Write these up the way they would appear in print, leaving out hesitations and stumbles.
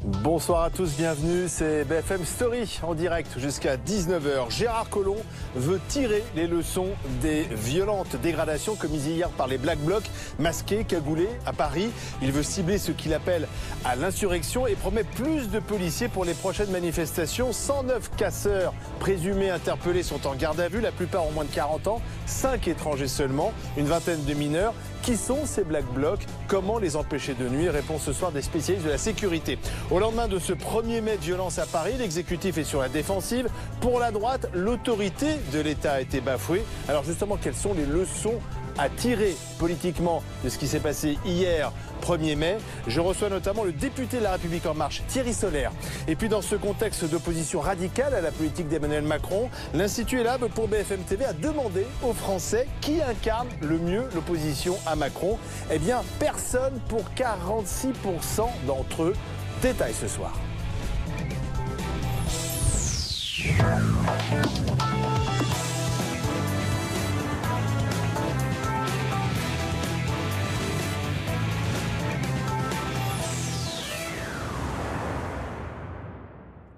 Bonsoir à tous, bienvenue, c'est BFM Story en direct jusqu'à 19h. Gérard Collomb veut tirer les leçons des violentes dégradations commises hier par les Black Blocs masqués, cagoulés à Paris. Il veut cibler ce qu'il appelle à l'insurrection et promet plus de policiers pour les prochaines manifestations. 109 casseurs présumés interpellés sont en garde à vue, la plupart ont moins de 40 ans, 5 étrangers seulement, une vingtaine de mineurs. Qui sont ces Black Blocs? Comment les empêcher de nuire? Réponse ce soir des spécialistes de la sécurité. Au lendemain de ce 1er mai de violence à Paris, l'exécutif est sur la défensive. Pour la droite, l'autorité de l'État a été bafouée. Alors justement, quelles sont les leçons à tirer politiquement de ce qui s'est passé hier 1er mai? Je reçois notamment le député de La République En Marche, Thierry Solère. Et puis dans ce contexte d'opposition radicale à la politique d'Emmanuel Macron, l'Institut Elab pour BFM TV a demandé aux Français qui incarne le mieux l'opposition à Macron. Eh bien, personne pour 46% d'entre eux. Détail ce soir.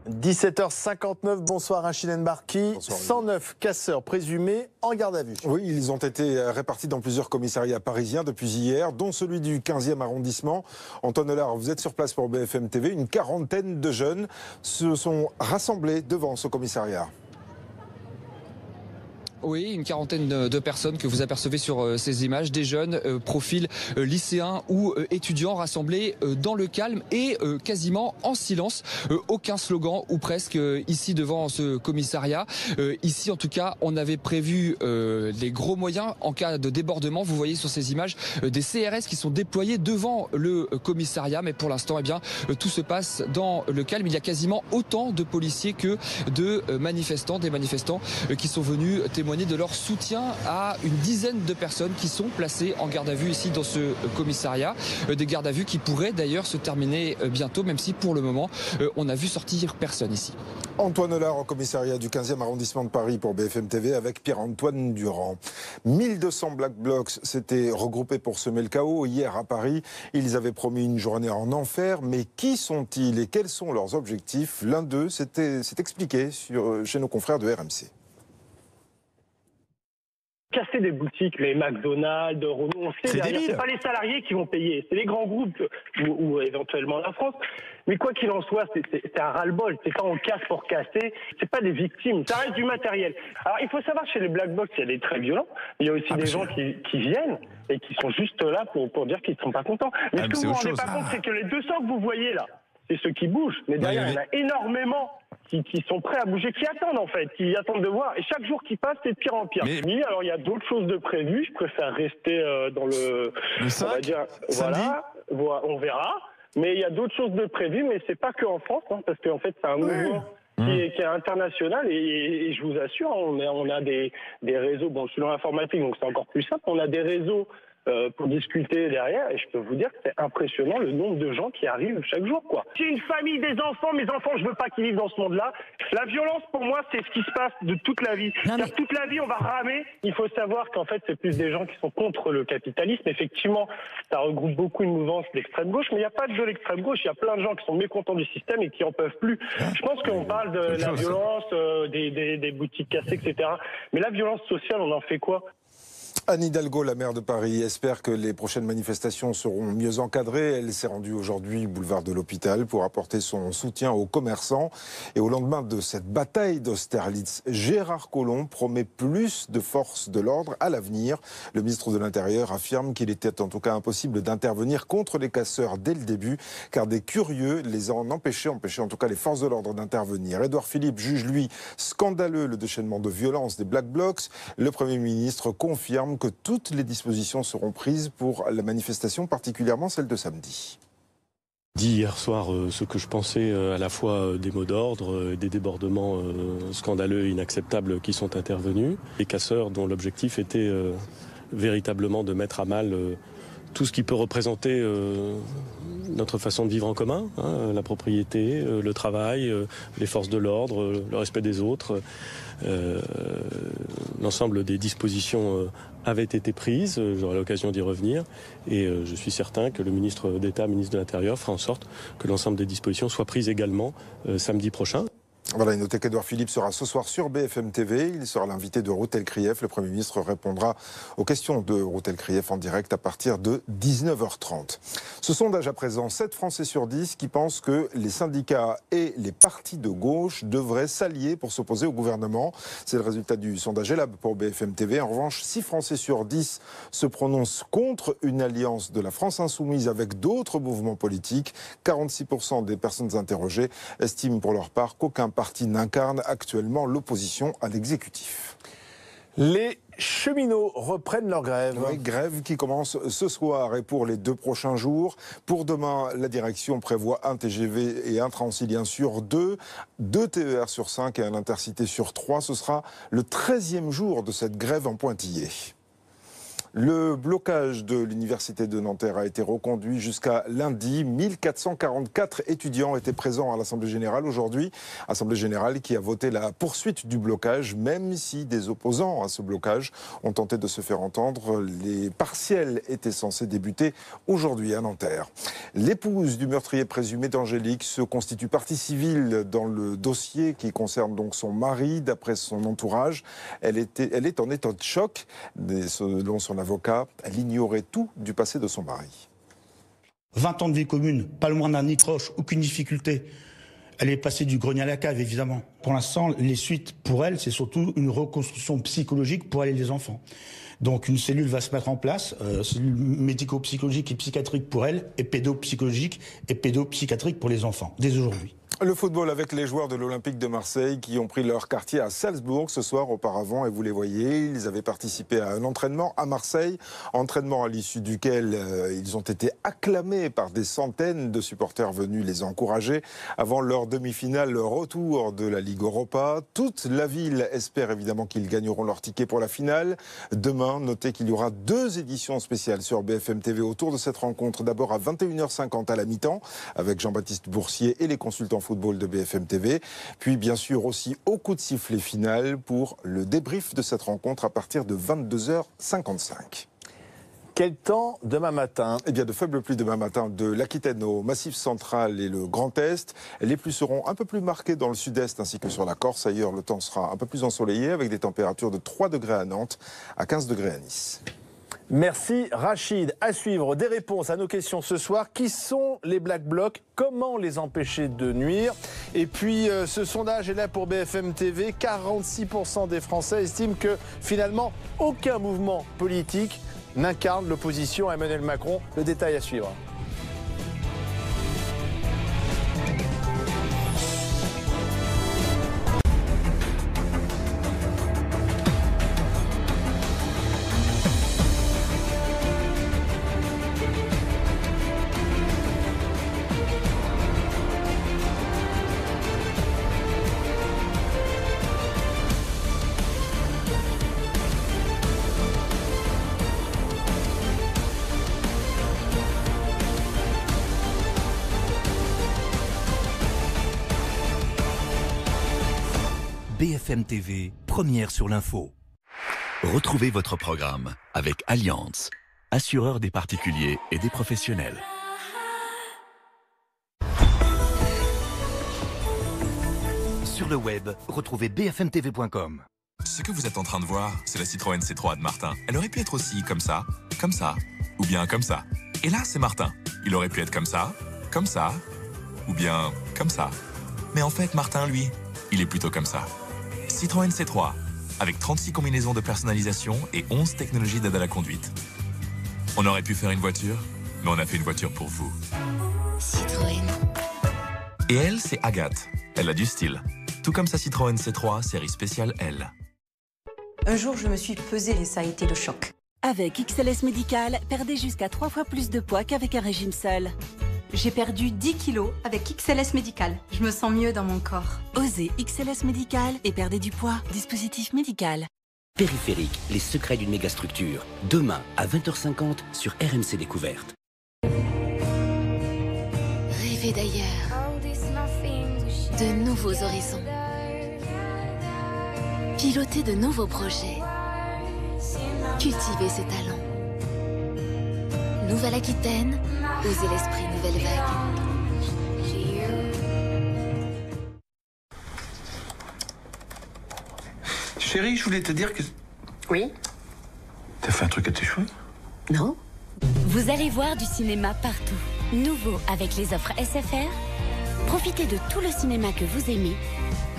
17h59, bonsoir Rachid Enbarki. 109 casseurs présumés en garde à vue. Oui, ils ont été répartis dans plusieurs commissariats parisiens depuis hier, dont celui du 15e arrondissement. Antoine Hollard, vous êtes sur place pour BFM TV. Une quarantaine de jeunes se sont rassemblés devant ce commissariat. Oui, une quarantaine de personnes que vous apercevez sur ces images, des jeunes, profils lycéens ou étudiants rassemblés dans le calme et quasiment en silence. Aucun slogan ou presque ici devant ce commissariat. Ici en tout cas, on avait prévu les gros moyens en cas de débordement. Vous voyez sur ces images des CRS qui sont déployés devant le commissariat, mais pour l'instant, eh bien, tout se passe dans le calme. Il y a quasiment autant de policiers que de manifestants, des manifestants qui sont venus témoigner de leur soutien à une dizaine de personnes qui sont placées en garde à vue ici dans ce commissariat. Des gardes à vue qui pourraient d'ailleurs se terminer bientôt, même si pour le moment on n'a vu sortir personne ici. Antoine Hollard au commissariat du 15e arrondissement de Paris pour BFM TV avec Pierre-Antoine Durand. 1200 Black Blocs s'étaient regroupés pour semer le chaos hier à Paris. Ils avaient promis une journée en enfer, mais qui sont-ils et quels sont leurs objectifs? L'un d'eux s'est expliqué chez nos confrères de RMC. Casser des boutiques, les McDonald's, Renault, on sait derrière, c'est pas les salariés qui vont payer, c'est les grands groupes ou éventuellement la France. Mais quoi qu'il en soit, c'est un ras-le-bol. C'est pas on casse pour casser, c'est pas des victimes, ça reste du matériel. Alors il faut savoir chez les Black Blocs, il y a des très violents, il y a aussi des gens qui viennent et qui sont juste là pour dire qu'ils ne sont pas contents. Mais ce que vous ne vous rendez pas compte, c'est que les 200 que vous voyez là, c'est ceux qui bougent, mais derrière il y en a énormément qui sont prêts à bouger, qui attendent en fait, qui attendent de voir. Et chaque jour qui passe, c'est de pire en pire. Oui, alors il y a d'autres choses de prévues. Je préfère rester dans le 5, on va dire, voilà, on verra. Mais il y a d'autres choses de prévues, mais c'est pas que en France, hein, parce qu'en fait c'est un mouvement qui est international. Et je vous assure, on a des réseaux. Bon, je suis dans l'informatique, donc c'est encore plus simple. On a des réseaux pour discuter derrière, et je peux vous dire que c'est impressionnant le nombre de gens qui arrivent chaque jour, quoi. J'ai une famille, des enfants, mes enfants, je veux pas qu'ils vivent dans ce monde-là. La violence, pour moi, c'est ce qui se passe de toute la vie. Toute la vie, on va ramer. Il faut savoir qu'en fait, c'est plus des gens qui sont contre le capitalisme. Effectivement, ça regroupe beaucoup une mouvance d'extrême gauche, mais il n'y a pas de l'extrême gauche. Il y a plein de gens qui sont mécontents du système et qui en peuvent plus. Je pense qu'on parle de la violence, des boutiques cassées, etc. Mais la violence sociale, on en fait quoi? Anne Hidalgo, la maire de Paris, espère que les prochaines manifestations seront mieux encadrées. Elle s'est rendue aujourd'hui boulevard de l'Hôpital pour apporter son soutien aux commerçants. Et au lendemain de cette bataille d'Austerlitz, Gérard Collomb promet plus de forces de l'ordre à l'avenir. Le ministre de l'Intérieur affirme qu'il était en tout cas impossible d'intervenir contre les casseurs dès le début, car des curieux les en empêchaient en tout cas les forces de l'ordre d'intervenir. Édouard Philippe juge, lui, scandaleux le déchaînement de violence des Black Blocs. Le Premier ministre confirme que toutes les dispositions seront prises pour la manifestation, particulièrement celle de samedi. Dit hier soir ce que je pensais à la fois des mots d'ordre, des débordements scandaleux et inacceptables qui sont intervenus. Les casseurs dont l'objectif était véritablement de mettre à mal tout ce qui peut représenter notre façon de vivre en commun, la propriété, le travail, les forces de l'ordre, le respect des autres. L'ensemble des dispositions avaient été prises, j'aurai l'occasion d'y revenir, et je suis certain que le ministre d'État, ministre de l'Intérieur, fera en sorte que l'ensemble des dispositions soient prises également samedi prochain. Voilà, et notez qu'Édouard Philippe sera ce soir sur BFM TV. Il sera l'invité de Routel Krief. Le Premier ministre répondra aux questions de Routel Krief en direct à partir de 19h30. Ce sondage à présent, 7 Français sur 10 qui pensent que les syndicats et les partis de gauche devraient s'allier pour s'opposer au gouvernement. C'est le résultat du sondage ELAB pour BFM TV. En revanche, 6 Français sur 10 se prononcent contre une alliance de la France insoumise avec d'autres mouvements politiques. 46% des personnes interrogées estiment pour leur part qu'aucun parti n'incarne actuellement l'opposition à l'exécutif. Les cheminots reprennent leur grève. Oui, grève qui commence ce soir et pour les 2 prochains jours. Pour demain, la direction prévoit un TGV et un Transilien sur 2, 2 TER sur 5 et un Intercité sur 3. Ce sera le 13e jour de cette grève en pointillé. Le blocage de l'université de Nanterre a été reconduit jusqu'à lundi. 1444 étudiants étaient présents à l'Assemblée générale aujourd'hui. Assemblée générale qui a voté la poursuite du blocage, même si des opposants à ce blocage ont tenté de se faire entendre. Les partiels étaient censés débuter aujourd'hui à Nanterre. L'épouse du meurtrier présumé d'Angélique se constitue partie civile dans le dossier qui concerne donc son mari. D'après son entourage, elle est en état de choc. Selon son avocat, elle ignorait tout du passé de son mari. 20 ans de vie commune, pas le moindre anicroche, aucune difficulté. Elle est passée du grenier à la cave, évidemment. Pour l'instant, les suites pour elle, c'est surtout une reconstruction psychologique pour elle et les enfants. Donc une cellule va se mettre en place, cellule médico-psychologique et psychiatrique pour elle, et pédopsychologique et pédopsychiatrique pour les enfants, dès aujourd'hui. Le football avec les joueurs de l'Olympique de Marseille qui ont pris leur quartier à Salzbourg ce soir auparavant, et vous les voyez, ils avaient participé à un entraînement à Marseille, entraînement à l'issue duquel ils ont été acclamés par des centaines de supporters venus les encourager avant leur demi-finale retour de la Ligue Europa. Toute la ville espère évidemment qu'ils gagneront leur ticket pour la finale. Demain, notez qu'il y aura 2 éditions spéciales sur BFM TV autour de cette rencontre. D'abord à 21h50 à la mi-temps avec Jean-Baptiste Boursier et les consultants football de BFM TV, puis bien sûr aussi au coup de sifflet final pour le débrief de cette rencontre à partir de 22h55. Quel temps demain matin? Eh bien, de faibles pluies demain matin de l'Aquitaine au Massif central et le Grand Est. Les pluies seront un peu plus marquées dans le sud-est ainsi que sur la Corse. Ailleurs, le temps sera un peu plus ensoleillé avec des températures de 3 degrés à Nantes, à 15 degrés à Nice. Merci Rachid. À suivre des réponses à nos questions ce soir. Qui sont les Black Blocs? Comment les empêcher de nuire? Et puis ce sondage est là pour BFM TV. 46% des Français estiment que finalement aucun mouvement politique n'incarne l'opposition à Emmanuel Macron. Le détail à suivre. BFM TV, première sur l'info. Retrouvez votre programme avec Allianz, assureur des particuliers et des professionnels. Sur le web, retrouvez bfmtv.com. Ce que vous êtes en train de voir, c'est la Citroën C3 de Martin. Elle aurait pu être aussi comme ça, ou bien comme ça. Et là, c'est Martin. Il aurait pu être comme ça, ou bien comme ça. Mais en fait, Martin, lui, il est plutôt comme ça. Citroën C3, avec 36 combinaisons de personnalisation et 11 technologies d'aide à la conduite. On aurait pu faire une voiture, mais on a fait une voiture pour vous. Citroën. Et elle, c'est Agathe. Elle a du style. Tout comme sa Citroën C3, série spéciale L. Un jour, je me suis pesée et ça a été le choc. Avec XLS Médical, perdez jusqu'à 3 fois plus de poids qu'avec un régime seul. J'ai perdu 10 kilos avec XLS Médical. Je me sens mieux dans mon corps. Osez XLS Médical et perdez du poids. Dispositif médical. Périphérique, les secrets d'une mégastructure. Demain à 20h50 sur RMC Découverte. Rêver d'ailleurs, de nouveaux horizons, piloter de nouveaux projets, cultiver ses talents. Nouvelle-Aquitaine, oser l'esprit nouvelle vague. Chérie, je voulais te dire que... Oui? T'as fait un truc à tes cheveux? Non. Vous allez voir du cinéma partout. Nouveau avec les offres SFR. Profitez de tout le cinéma que vous aimez,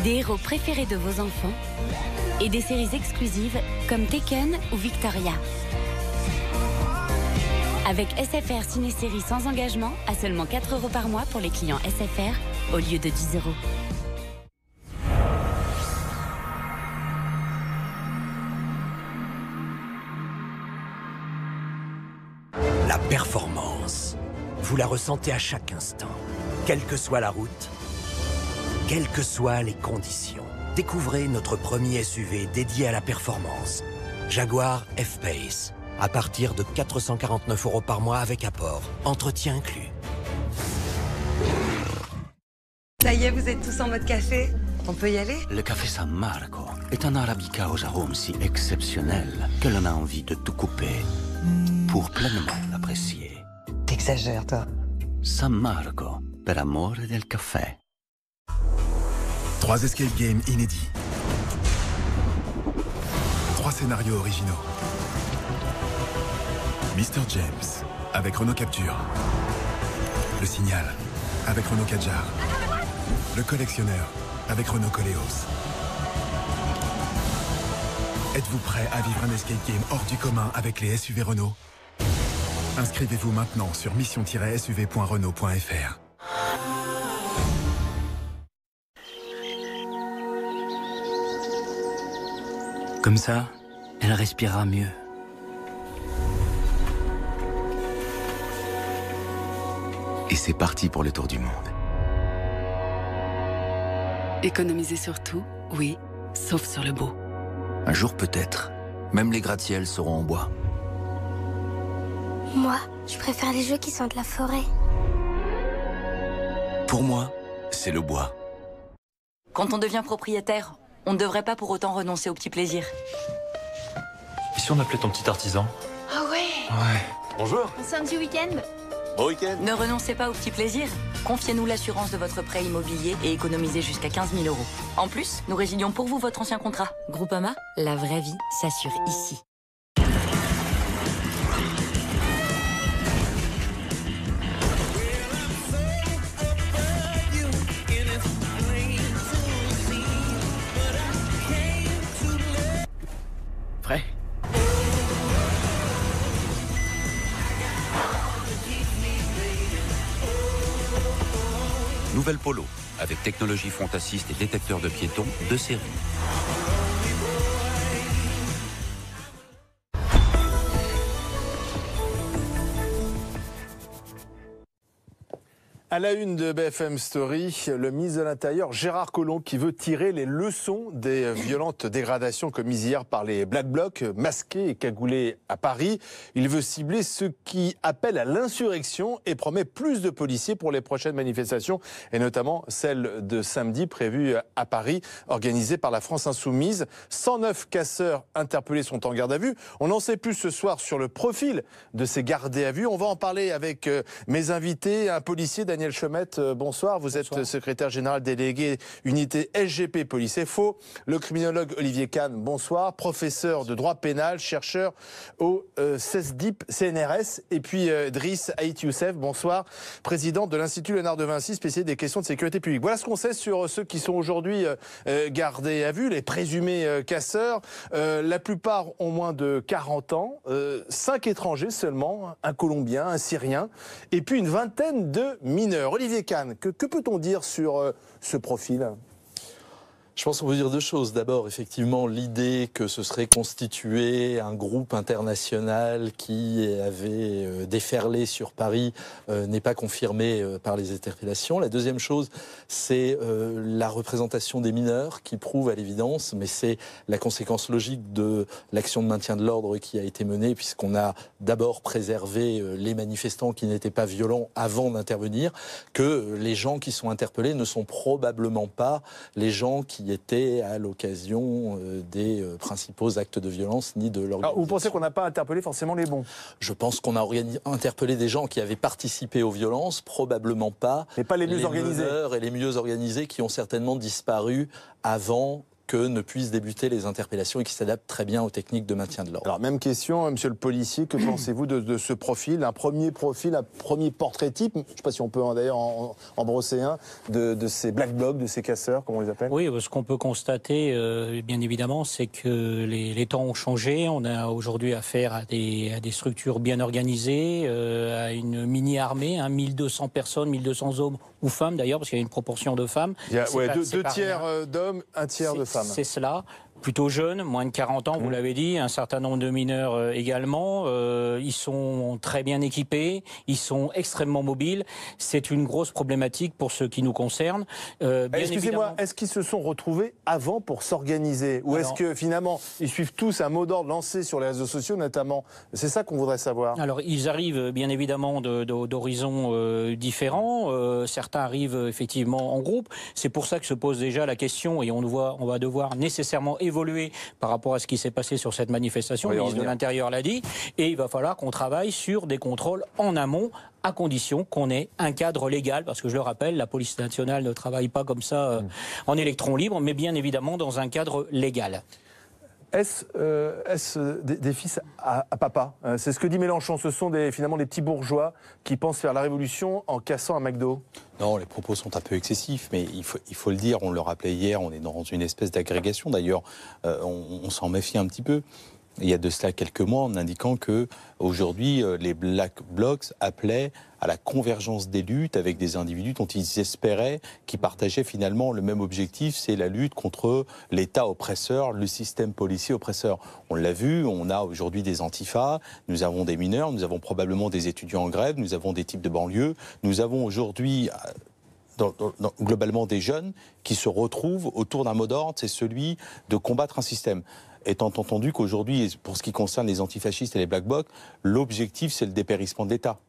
des héros préférés de vos enfants et des séries exclusives comme Taken ou Victoria. Avec SFR Ciné-Série sans engagement à seulement 4 € par mois pour les clients SFR au lieu de 10 €. La performance, vous la ressentez à chaque instant. Quelle que soit la route, quelles que soient les conditions. Découvrez notre premier SUV dédié à la performance. Jaguar F-Pace. À partir de 449 € par mois avec apport. Entretien inclus. Ça y est, vous êtes tous en mode café? On peut y aller? Le café San Marco est un arabica aux arômes si exceptionnels que l'on a envie de tout couper pour pleinement l'apprécier. T'exagères, toi. San Marco, per amore del café. 3 escape games inédits. 3 scénarios originaux. Mr. James, avec Renault Capture. Le Signal, avec Renault Kadjar. Le Collectionneur, avec Renault Koleos. Êtes-vous prêt à vivre un escape game hors du commun avec les SUV Renault? Inscrivez-vous maintenant sur mission-suv.renault.fr. Comme ça, elle respirera mieux. Et c'est parti pour le tour du monde. Économiser sur tout, oui, sauf sur le beau. Un jour peut-être, même les gratte-ciels seront en bois. Moi, je préfère les jeux qui sont de la forêt. Pour moi, c'est le bois. Quand on devient propriétaire, on ne devrait pas pour autant renoncer aux petits plaisirs. Et si on appelait ton petit artisan? Ah ouais. Bonjour. On fait un petit week-end? Bon week-end. Ne renoncez pas aux petits plaisirs. Confiez-nous l'assurance de votre prêt immobilier et économisez jusqu'à 15 000 €. En plus, nous résilions pour vous votre ancien contrat. Groupama, la vraie vie s'assure ici. Prêt? Nouvelle Polo, avec technologie front assist et détecteur de piétons de série. À la une de BFM Story, le ministre de l'Intérieur Gérard Collomb qui veut tirer les leçons des violentes dégradations commises hier par les Black Blocs masqués et cagoulés à Paris. Il veut cibler ceux qui appellent à l'insurrection et promet plus de policiers pour les prochaines manifestations et notamment celle de samedi prévue à Paris, organisée par la France Insoumise. 109 casseurs interpellés sont en garde à vue. On en sait plus ce soir sur le profil de ces gardés à vue. On va en parler avec mes invités, un policier, Daniel Chomette, bonsoir. Vous êtes secrétaire général délégué unité SGP Police FO. Le criminologue Olivier Kahn, bonsoir. Professeur de droit pénal, chercheur au CESDIP CNRS. Et puis Driss Haït Youssef, bonsoir. Président de l'Institut Léonard de Vinci, spécialiste des questions de sécurité publique. Voilà ce qu'on sait sur ceux qui sont aujourd'hui gardés à vue, les présumés casseurs. La plupart ont moins de 40 ans. 5 étrangers seulement, un Colombien, un Syrien, et puis une vingtaine de mineurs. Olivier Kahn, que peut-on dire sur ce profil ? Je pense qu'on peut dire deux choses. D'abord, effectivement, l'idée que ce serait constitué un groupe international qui avait déferlé sur Paris n'est pas confirmée par les interpellations. La deuxième chose, c'est la représentation des mineurs qui prouve à l'évidence, mais c'est la conséquence logique de l'action de maintien de l'ordre qui a été menée, puisqu'on a d'abord préservé les manifestants qui n'étaient pas violents avant d'intervenir, que les gens qui sont interpellés ne sont probablement pas les gens qui étaient à l'occasion des principaux actes de violence ni de l'organisation. Alors, vous pensez qu'on n'a pas interpellé forcément les bons? Je pense qu'on a interpellé des gens qui avaient participé aux violences, probablement pas. Mais pas les mieux organisés. Et les mieux organisés qui ont certainement disparu avant que ne puissent débuter les interpellations et qui s'adaptent très bien aux techniques de maintien de l'ordre. Alors, même question, monsieur le policier, que pensez-vous de ce profil, un premier portrait type, je ne sais pas si on peut d'ailleurs en brosser un, de ces black blocs, de ces casseurs, comment on les appelle? Oui, ce qu'on peut constater, bien évidemment, c'est que les temps ont changé. On a aujourd'hui affaire à des structures bien organisées, à une mini-armée, 1200 personnes, 1200 hommes ou femmes d'ailleurs, parce qu'il y a une proportion de femmes. Il y a deux tiers d'hommes, un tiers de femmes. C'est cela. Plutôt jeunes, moins de 40 ans, vous l'avez dit, un certain nombre de mineurs également. Ils sont très bien équipés, ils sont extrêmement mobiles. C'est une grosse problématique pour ce qui nous concerne. Excusez-moi, est-ce qu'ils se sont retrouvés avant pour s'organiser? Ou est-ce que finalement, ils suivent tous un mot d'ordre lancé sur les réseaux sociaux notamment? C'est ça qu'on voudrait savoir. Alors, ils arrivent bien évidemment d'horizons différents. Certains arrivent effectivement en groupe. C'est pour ça que se pose déjà la question, et on va devoir nécessairement évoluer par rapport à ce qui s'est passé sur cette manifestation. Le ministre de l'Intérieur l'a dit. Et il va falloir qu'on travaille sur des contrôles en amont, à condition qu'on ait un cadre légal, parce que je le rappelle, la police nationale ne travaille pas comme ça en électron libre, mais bien évidemment dans un cadre légal. Est-ce des fils à papa? C'est ce que dit Mélenchon. Ce sont finalement des petits bourgeois qui pensent faire la révolution en cassant un McDo. Non, les propos sont un peu excessifs, mais il faut le dire, on le rappelait hier, on est dans une espèce d'agrégation. D'ailleurs, on s'en méfie un petit peu. Il y a de cela quelques mois, en indiquant que aujourd'hui, les Black Blocs appelaient à la convergence des luttes avec des individus dont ils espéraient qu'ils partageaient finalement le même objectif, c'est la lutte contre l'État oppresseur, le système policier oppresseur. On l'a vu, on a aujourd'hui des antifas, nous avons des mineurs, nous avons probablement des étudiants en grève, nous avons des types de banlieues, nous avons aujourd'hui globalement des jeunes qui se retrouvent autour d'un mot d'ordre, c'est celui de combattre un système. Étant entendu qu'aujourd'hui, pour ce qui concerne les antifascistes et les Black Blocs, l'objectif c'est le dépérissement de l'État.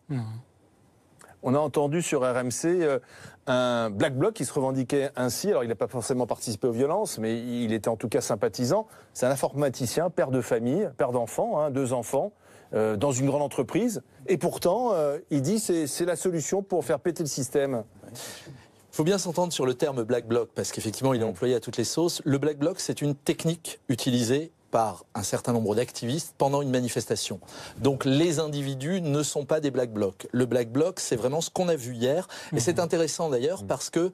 On a entendu sur RMC un Black Bloc qui se revendiquait ainsi. Alors, il n'a pas forcément participé aux violences, mais il était en tout cas sympathisant. C'est un informaticien, père de famille, père d'enfants, 2 enfants, dans une grande entreprise. Et pourtant, il dit c'est la solution pour faire péter le système. Il faut bien s'entendre sur le terme Black Bloc, parce qu'effectivement, il est employé à toutes les sauces. Le Black Bloc, c'est une technique utilisée par un certain nombre d'activistes pendant une manifestation. Donc les individus ne sont pas des Black Blocs. Le Black Bloc, c'est vraiment ce qu'on a vu hier. Et c'est intéressant d'ailleurs parce que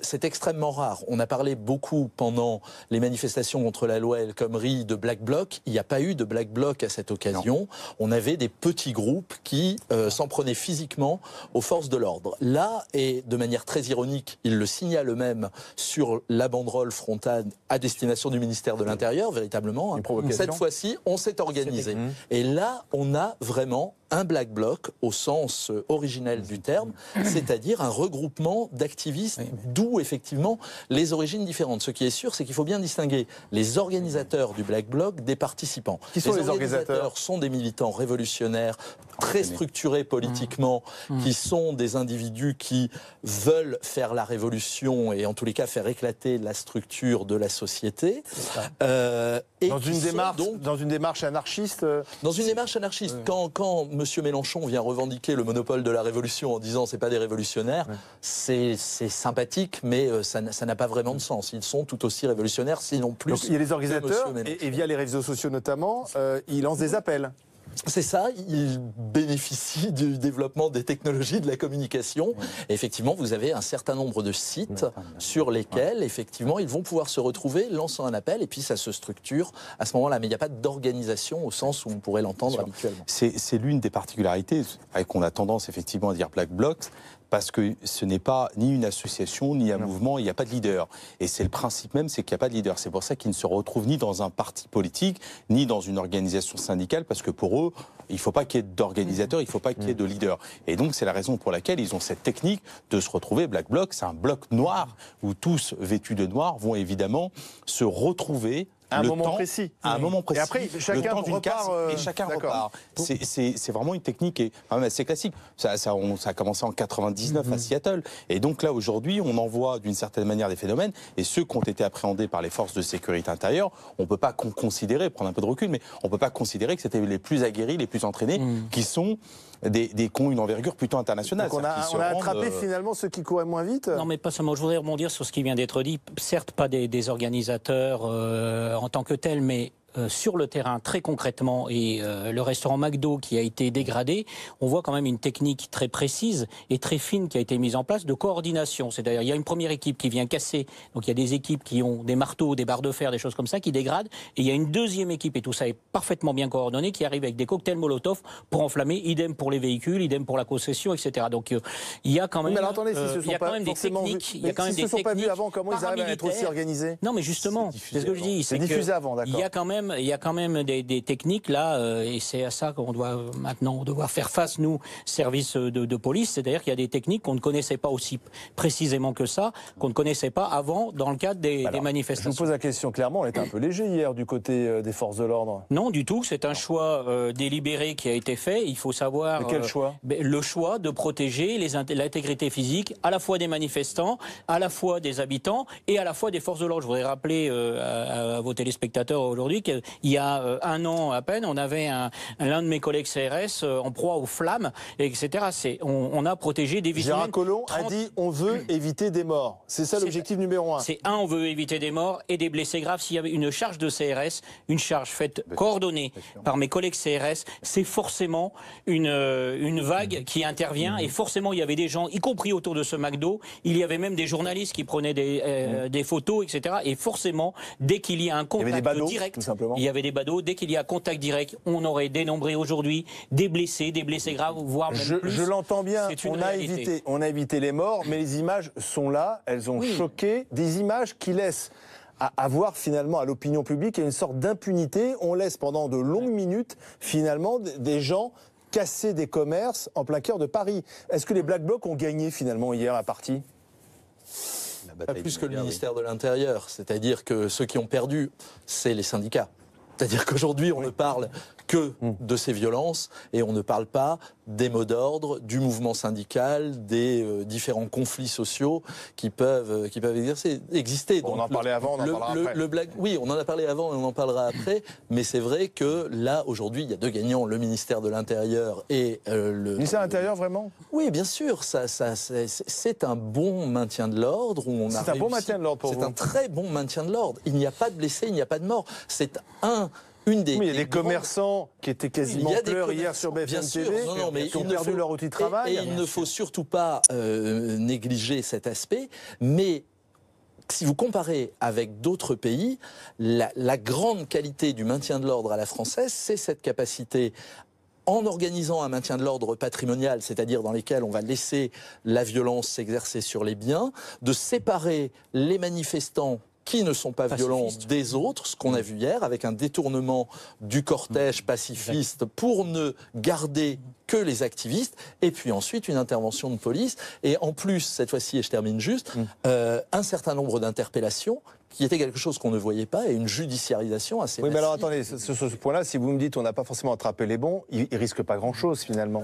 c'est extrêmement rare. On a parlé beaucoup pendant les manifestations contre la loi El Khomri de Black Bloc. Il n'y a pas eu de Black Bloc à cette occasion. Non. On avait des petits groupes qui s'en prenaient physiquement aux forces de l'ordre. Là, et de manière très ironique, il le signale eux-mêmes sur la banderole frontale à destination du ministère de l'Intérieur, véritablement. Cette fois-ci, on s'est organisé. Et là, on a vraiment un Black Bloc au sens originel du terme, c'est-à-dire un regroupement d'activistes, d'où effectivement les origines différentes. Ce qui est sûr, c'est qu'il faut bien distinguer les organisateurs du Black Bloc des participants. Qui sont les organisateurs sont des militants révolutionnaires, très structurés politiquement, qui sont des individus qui veulent faire la révolution et en tous les cas faire éclater la structure de la société. Et dans une démarche anarchiste. Dans une démarche anarchiste. Quand M. Mélenchon vient revendiquer le monopole de la révolution en disant c'est pas des révolutionnaires, c'est sympathique, mais ça n'a pas vraiment de sens. Ils sont tout aussi révolutionnaires, sinon plus. Donc, il y a les organisateurs et via les réseaux sociaux notamment, ils lancent des appels. C'est ça, ils bénéficient du développement des technologies de la communication. Et effectivement, vous avez un certain nombre de sites sur lesquels, effectivement, ils vont pouvoir se retrouver, lançant un appel, et puis ça se structure à ce moment-là. Mais il n'y a pas d'organisation au sens où on pourrait l'entendre habituellement. C'est l'une des particularités, qu'on a tendance effectivement à dire Black Blocs, parce que ce n'est pas ni une association, ni un mouvement, il n'y a pas de leader. Et c'est le principe même, c'est qu'il n'y a pas de leader. C'est pour ça qu'ils ne se retrouvent ni dans un parti politique, ni dans une organisation syndicale, parce que pour eux, il ne faut pas qu'il y ait d'organisateurs, il ne faut pas qu'il y ait de leader. Et donc, c'est la raison pour laquelle ils ont cette technique de se retrouver. Black Bloc, c'est un bloc noir, où tous vêtus de noir vont évidemment se retrouver à un moment précis. À un moment précis. Et après, chacun repart. Et chacun repart. C'est vraiment une technique qui est quand même assez classique. Ça a commencé en 99 à Seattle. Et donc là, aujourd'hui, on en voit d'une certaine manière des phénomènes. Et ceux qui ont été appréhendés par les forces de sécurité intérieure, on ne peut pas considérer, prendre un peu de recul, mais on ne peut pas considérer que c'était les plus aguerris, les plus entraînés, qui sont qui ont une envergure plutôt internationale. Donc on a attrapé finalement ceux qui couraient moins vite. Non, mais pas seulement. Je voudrais rebondir sur ce qui vient d'être dit. Certes, pas des organisateurs en tant que tels, mais sur le terrain, très concrètement, et le restaurant McDo qui a été dégradé, on voit quand même une technique très précise et très fine qui a été mise en place de coordination. C'est-à-dire, il y a une première équipe qui vient casser, donc il y a des équipes qui ont des marteaux, des barres de fer, des choses comme ça, qui dégradent, et il y a une deuxième équipe, et tout ça est parfaitement bien coordonné, qui arrive avec des cocktails Molotov pour enflammer, idem pour les véhicules, idem pour la concession, etc. Donc il y a quand même, mais alors, attendez, il y a quand même des techniques, il y a quand même des techniques. Pas vus avant, comment ils arrivent à être aussi organisés? Non, mais justement, c'est ce que je dis. C'est diffusé avant, d'accord. Il y a quand même des techniques là, et c'est à ça qu'on doit maintenant devoir faire face, nous, services de police, c'est-à-dire qu'il y a des techniques qu'on ne connaissait pas aussi précisément que ça, qu'on ne connaissait pas avant dans le cadre des manifestations. Je vous pose la question clairement, on était un peu léger hier du côté des forces de l'ordre. Non, du tout, c'est un choix délibéré qui a été fait, il faut savoir... Mais quel choix? Le choix de protéger l'intégrité physique à la fois des manifestants, à la fois des habitants et à la fois des forces de l'ordre. Je voudrais rappeler à vos téléspectateurs aujourd'hui qu'il y a un an à peine, on avait l'un de mes collègues CRS en proie aux flammes, etc. On a protégé des vies humaines. Gérard Collomb a dit on veut éviter des morts. C'est ça l'objectif numéro 1. On veut éviter des morts et des blessés graves. S'il y avait une charge de CRS, une charge faite coordonnée par mes collègues CRS, c'est forcément une vague qui intervient et forcément il y avait des gens, y compris autour de ce McDo, il y avait même des journalistes qui prenaient des photos, etc. Et forcément, dès qu'il y a un contact direct, il y avait des badauds, dès qu'il y a contact direct, on aurait dénombré aujourd'hui des blessés graves, voire même plus. Je l'entends bien, on a évité les morts, mais les images sont là, elles ont choqué, des images qui laissent à voir finalement à l'opinion publique une sorte d'impunité. On laisse pendant de longues minutes finalement des gens casser des commerces en plein cœur de Paris. Est-ce que les Black Blocs ont gagné finalement hier la partie ? Pas plus que le ministère de l'Intérieur, c'est-à-dire que ceux qui ont perdu, c'est les syndicats. C'est-à-dire qu'aujourd'hui, on ne parle que de ces violences et on ne parle pas des mots d'ordre, du mouvement syndical, des différents conflits sociaux qui peuvent exister. Bon, on en parlait avant, on en parlera après. Oui, on en a parlé avant et on en parlera après, mais c'est vrai que là, aujourd'hui, il y a deux gagnants, le ministère de l'Intérieur et le... ministère de l'Intérieur, vraiment ? Oui, bien sûr, c'est un bon maintien de l'ordre. C'est un bon maintien de l'ordre pour vous ? C'est un très bon maintien de l'ordre. Il n'y a pas de blessés, il n'y a pas de morts. C'est une des... Mais il y a des commerçants qui étaient quasiment en pleurs hier sur BFM TV, qui ont perdu leur outil de travail. Et il ne faut surtout pas négliger cet aspect, mais si vous comparez avec d'autres pays, la grande qualité du maintien de l'ordre à la française, c'est cette capacité, en organisant un maintien de l'ordre patrimonial, c'est-à-dire dans lesquels on va laisser la violence s'exercer sur les biens, de séparer les manifestants qui ne sont pas violents des autres, ce qu'on a vu hier, avec un détournement du cortège pacifiste pour ne garder que les activistes, et puis ensuite une intervention de police, et en plus, cette fois-ci, et je termine juste, un certain nombre d'interpellations, qui était quelque chose qu'on ne voyait pas, et une judiciarisation assez massive. Oui, mais alors attendez, sur ce point-là, si vous me dites on n'a pas forcément attrapé les bons, ils ne risquent pas grand-chose finalement.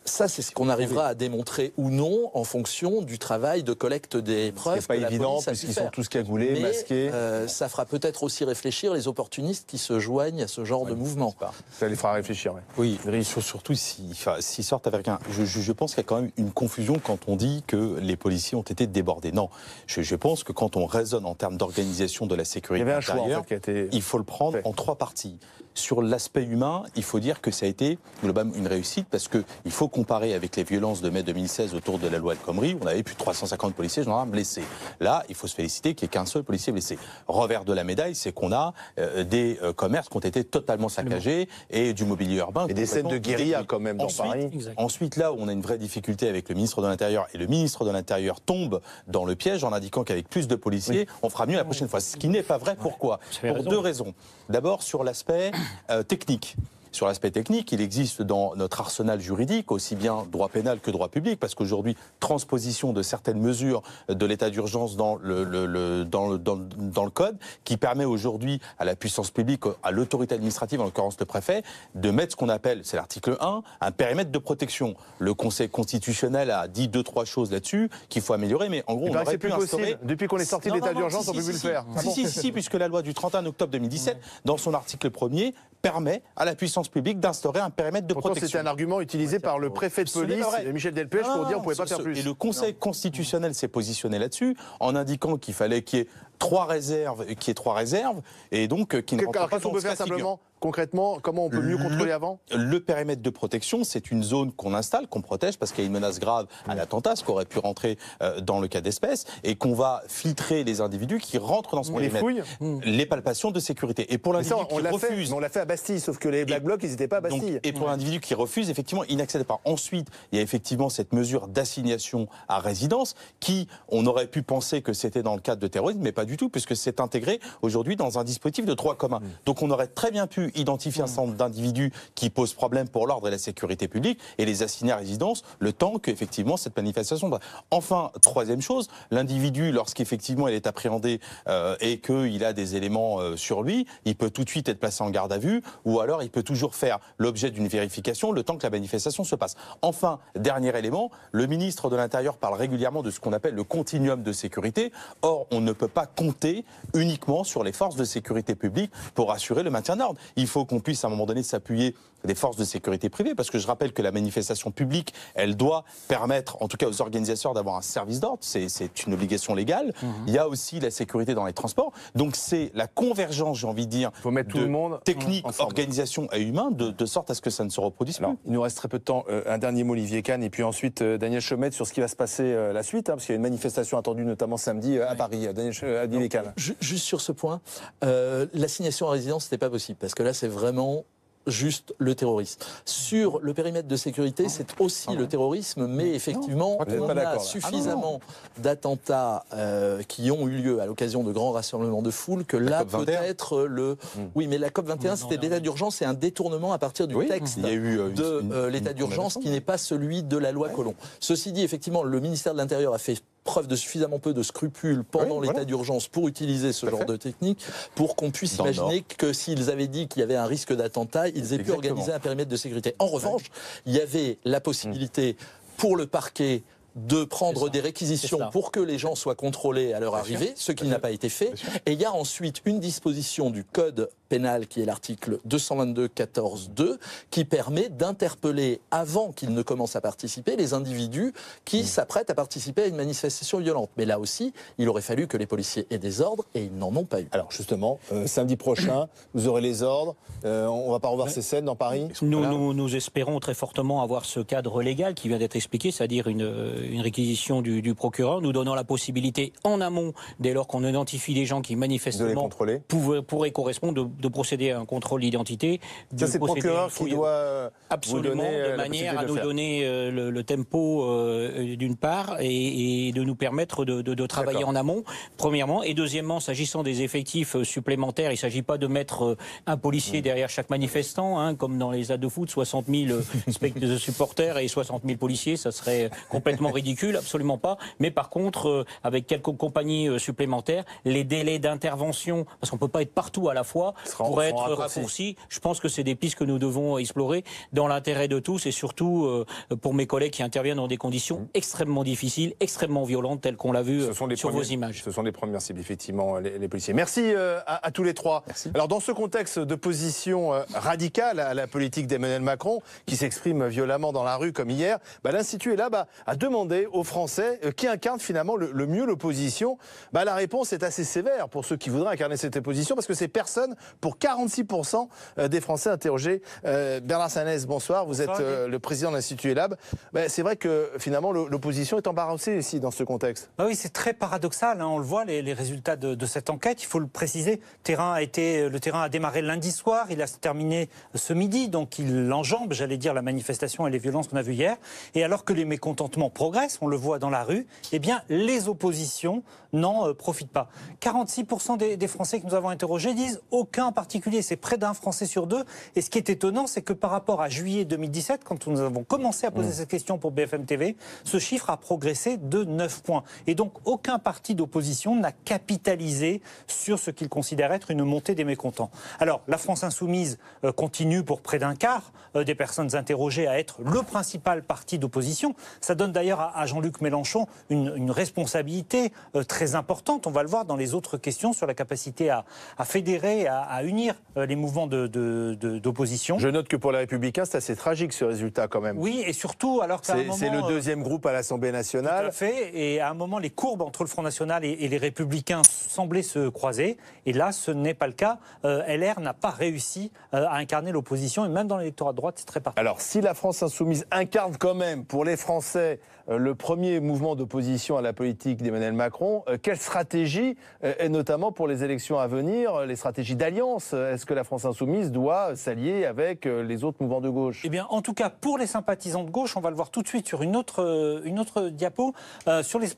Ça, c'est ce qu'on arrivera à démontrer ou non en fonction du travail de collecte des preuves. C'est pas évident, puisqu'ils sont tous cagoulés, masqués. Ça fera peut-être aussi réfléchir les opportunistes qui se joignent à ce genre de mouvement. Ça les fera réfléchir, oui. Surtout s'ils sortent avec un... Je pense qu'il y a quand même une confusion quand on dit que les policiers ont été débordés. Non, je pense que quand on raisonne en termes d'organisation de la sécurité intérieure, il faut le prendre en trois parties. Sur l'aspect humain, il faut dire que ça a été globalement une réussite parce qu'il faut comparer avec les violences de mai 2016 autour de la loi El Khomri, on avait plus de 350 policiers gendarmes blessés. Là, il faut se féliciter qu'il n'y ait qu'un seul policier blessé. Revers de la médaille, c'est qu'on a des commerces qui ont été totalement saccagés et du mobilier urbain. Et des scènes de guérilla quand même dans Paris. Ensuite, là où on a une vraie difficulté avec le ministre de l'Intérieur, et le ministre de l'Intérieur tombe dans le piège en indiquant qu'avec plus de policiers, on fera mieux la prochaine fois. Ce qui n'est pas vrai. Pourquoi ? Pour deux raisons. D'abord, sur l'aspect technique. Sur l'aspect technique, il existe dans notre arsenal juridique aussi bien droit pénal que droit public, parce qu'aujourd'hui, transposition de certaines mesures de l'état d'urgence dans le code, qui permet aujourd'hui à la puissance publique, à l'autorité administrative, en l'occurrence le préfet, de mettre ce qu'on appelle, c'est l'article 1, un périmètre de protection. Le Conseil constitutionnel a dit 2-3 choses là-dessus qu'il faut améliorer, mais en gros, on aurait pu instaurer... Depuis qu'on est sorti de l'état d'urgence, on ne peut plus le faire. Si, puisque la loi du 31 octobre 2017, dans son article 1er, permet à la puissance publique d'instaurer un périmètre de protection. C'était un argument utilisé par le préfet de police, Michel Delpech, pour dire qu'on ne pouvait pas faire plus. Et le Conseil constitutionnel s'est positionné là-dessus en indiquant qu'il fallait qu'il y ait 3 réserves, et donc qui ne rentrent pas dans ce cas de figure. Concrètement, comment on peut mieux contrôler avant ? Le périmètre de protection, c'est une zone qu'on installe, qu'on protège, parce qu'il y a une menace grave à l'attentat, ce qui aurait pu rentrer dans le cas d'espèce, et qu'on va filtrer les individus qui rentrent dans ce périmètre. Les fouilles ? Les palpations de sécurité. Et pour l'individu qui refuse... On l'a fait à Bastille, sauf que les Black Blocs, ils n'étaient pas à Bastille. Et pour l'individu qui refuse, effectivement, il n'accède pas. Ensuite, il y a effectivement cette mesure d'assignation à résidence, qui, on aurait pu penser que c'était dans le cadre de terrorisme, mais pas du tout, puisque c'est intégré aujourd'hui dans un dispositif de droit commun. Donc on aurait très bien pu identifier un certain nombre d'individus qui posent problème pour l'ordre et la sécurité publique et les assigner à résidence le temps qu'effectivement cette manifestation... Enfin, troisième chose, l'individu, lorsqu'effectivement il est appréhendé et qu'il a des éléments sur lui, il peut tout de suite être placé en garde à vue, ou alors il peut toujours faire l'objet d'une vérification le temps que la manifestation se passe. Enfin, dernier élément, le ministre de l'Intérieur parle régulièrement de ce qu'on appelle le continuum de sécurité. Or, on ne peut pas compter uniquement sur les forces de sécurité publique pour assurer le maintien d'ordre. Il faut qu'on puisse à un moment donné s'appuyer des forces de sécurité privées, parce que je rappelle que la manifestation publique, elle doit permettre, en tout cas aux organisateurs, d'avoir un service d'ordre, c'est une obligation légale. Il y a aussi la sécurité dans les transports, donc c'est la convergence, j'ai envie de dire, faut mettre tout le monde technique, organisation et humain, de sorte à ce que ça ne se reproduise plus. Il nous reste très peu de temps. Un dernier mot, Olivier Kahn, et puis ensuite Daniel Chaumette sur ce qui va se passer la suite, parce qu'il y a une manifestation attendue notamment samedi à Paris. Daniel Kahn. Juste sur ce point, l'assignation à résidence, c'était pas possible, parce que là, c'est vraiment juste le terrorisme. Sur le périmètre de sécurité, c'est aussi le terrorisme, mais effectivement, on a suffisamment d'attentats qui ont eu lieu à l'occasion de grands rassemblements de foule que là, peut-être le... Oui, mais la COP21, c'était l'état d'urgence et un détournement à partir du texte de l'état d'urgence qui n'est pas celui de la loi Collomb. Ceci dit, effectivement, le ministère de l'Intérieur a fait preuve de suffisamment peu de scrupules pendant l'état d'urgence pour utiliser ce genre de technique, pour qu'on puisse imaginer que s'ils avaient dit qu'il y avait un risque d'attentat, ils aient pu organiser un périmètre de sécurité. En revanche, il y avait la possibilité pour le parquet de prendre des réquisitions pour que les gens soient contrôlés à leur arrivée, ce qui n'a pas été fait. Et il y a ensuite une disposition du code pénal qui est l'article 222-14-2 qui permet d'interpeller avant qu'ils ne commencent à participer les individus qui s'apprêtent à participer à une manifestation violente. Mais là aussi, il aurait fallu que les policiers aient des ordres et ils n'en ont pas eu. Alors justement, samedi prochain, vous aurez les ordres. On ne va pas revoir ces scènes dans Paris. Nous espérons très fortement avoir ce cadre légal qui vient d'être expliqué, c'est-à-dire une réquisition du procureur, nous donnant la possibilité en amont, dès lors qu'on identifie des gens qui manifestement pourraient correspondre, de procéder à un contrôle d'identité. Ça, c'est le procureur qui doit absolument, de manière à nous donner le tempo d'une part et de nous permettre de travailler en amont, premièrement. Et deuxièmement, s'agissant des effectifs supplémentaires, il ne s'agit pas de mettre un policier derrière chaque manifestant, comme dans les stades de foot, 60 000 supporters et 60 000 policiers, ça serait complètement ridicule, absolument pas. Mais par contre, avec quelques compagnies supplémentaires, les délais d'intervention, parce qu'on ne peut pas être partout à la fois, pourraient être raccourcis. Je pense que c'est des pistes que nous devons explorer dans l'intérêt de tous et surtout pour mes collègues qui interviennent dans des conditions extrêmement difficiles, extrêmement violentes, telles qu'on l'a vu sur vos images. Ce sont des premières cibles, effectivement, les policiers. Merci à tous les trois. Merci. Alors, dans ce contexte de position radicale à la politique d'Emmanuel Macron, qui s'exprime violemment dans la rue comme hier, l'Institut est là à demander demandé aux Français qui incarnent finalement le mieux l'opposition. La réponse est assez sévère pour ceux qui voudraient incarner cette opposition, parce que c'est personne pour 46% des Français interrogés. Bernard Sananès, bonsoir. Vous êtes le président de l'Institut ELAB. C'est vrai que finalement l'opposition est embarrassée ici dans ce contexte. Oui, c'est très paradoxal. On le voit, les résultats de cette enquête. Il faut le préciser. Le terrain a démarré lundi soir. Il a terminé ce midi. Donc il enjambe, j'allais dire, la manifestation et les violences qu'on a vues hier. Et alors que les mécontentements progressent, on le voit dans la rue, eh bien les oppositions n'en profitent pas. 46% des Français que nous avons interrogés disent aucun en particulier. C'est près d'un Français sur deux. Et ce qui est étonnant, c'est que par rapport à juillet 2017, quand nous avons commencé à poser cette question pour BFM TV, ce chiffre a progressé de 9 points. Et donc aucun parti d'opposition n'a capitalisé sur ce qu'il considère être une montée des mécontents. Alors la France Insoumise continue pour près d'un quart des personnes interrogées à être le principal parti d'opposition. Ça donne d'ailleurs à Jean-Luc Mélenchon une responsabilité très importante. On va le voir dans les autres questions sur la capacité à fédérer, à unir les mouvements d'opposition. Je note que pour les Républicains, c'est assez tragique ce résultat quand même. Oui, et surtout alors qu'à un moment... C'est le deuxième groupe à l'Assemblée nationale. Tout à fait, et à un moment, les courbes entre le Front National et les Républicains semblaient se croiser, et là, ce n'est pas le cas. LR n'a pas réussi à incarner l'opposition, et même dans l'électorat de droite, c'est très particulier. Alors, si la France Insoumise incarne quand même, pour les Français, le premier mouvement d'opposition à la politique d'Emmanuel Macron, quelle stratégie, et notamment pour les élections à venir, les stratégies d'alliance, est-ce que la France Insoumise doit s'allier avec les autres mouvements de gauche? Eh bien, en tout cas, pour les sympathisants de gauche, on va le voir tout de suite sur une autre diapo,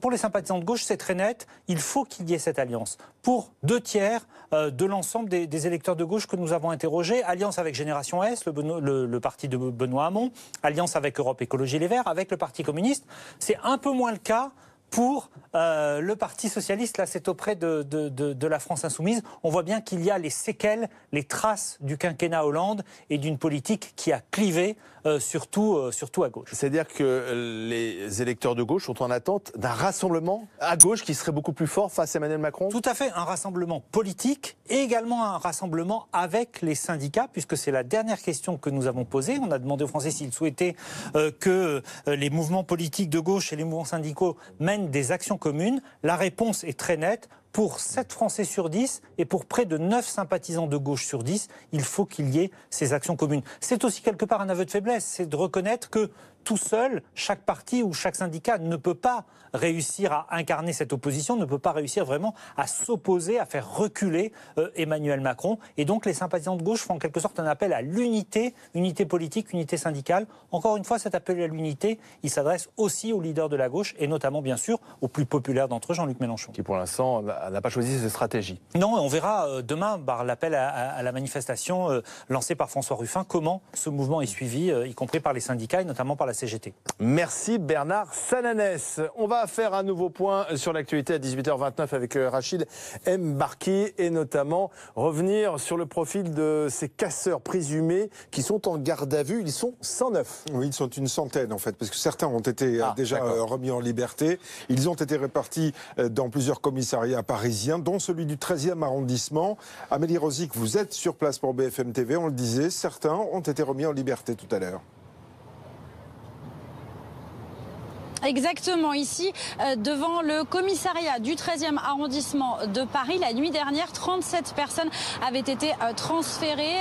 pour les sympathisants de gauche, c'est très net, il faut qu'il y ait cette alliance. Pour 2/3 de l'ensemble des électeurs de gauche que nous avons interrogés, alliance avec Génération S, le parti de Benoît Hamon, alliance avec Europe Écologie Les Verts, avec le Parti communiste. C'est un peu moins le cas pour le Parti socialiste. Là, c'est auprès de la France Insoumise. On voit bien qu'il y a les séquelles, les traces du quinquennat Hollande et d'une politique qui a clivé, surtout à gauche. C'est-à-dire que les électeurs de gauche sont en attente d'un rassemblement à gauche qui serait beaucoup plus fort face à Emmanuel Macron? Tout à fait, un rassemblement politique et également un rassemblement avec les syndicats, puisque c'est la dernière question que nous avons posée. On a demandé aux Français s'ils souhaitaient que les mouvements politiques de gauche et les mouvements syndicaux mènent des actions communes. La réponse est très nette. Pour 7 Français sur 10 et pour près de 9 sympathisants de gauche sur 10, il faut qu'il y ait ces actions communes. C'est aussi quelque part un aveu de faiblesse, c'est de reconnaître que tout seul, chaque parti ou chaque syndicat ne peut pas réussir à incarner cette opposition, ne peut pas réussir vraiment à s'opposer, à faire reculer Emmanuel Macron. Et donc les sympathisants de gauche font en quelque sorte un appel à l'unité, unité politique, unité syndicale. Encore une fois, cet appel à l'unité, il s'adresse aussi aux leaders de la gauche et notamment bien sûr au plus populaire d'entre eux, Jean-Luc Mélenchon. Qui pour l'instant n'a pas choisi cette stratégie. Non, on verra demain par l'appel à la manifestation lancée par François Ruffin, comment ce mouvement est suivi, y compris par les syndicats et notamment par la CGT. Merci Bernard Sananès. On va faire un nouveau point sur l'actualité à 18h29 avec Rachid Mbarki et notamment revenir sur le profil de ces casseurs présumés qui sont en garde à vue. Ils sont 109. Oui, ils sont une centaine en fait, parce que certains ont été déjà remis en liberté. Ils ont été répartis dans plusieurs commissariats parisiens, dont celui du 13e arrondissement. Amélie Rosic, vous êtes sur place pour BFM TV, on le disait, certains ont été remis en liberté tout à l'heure. Exactement, ici, devant le commissariat du 13e arrondissement de Paris. La nuit dernière, 37 personnes avaient été transférées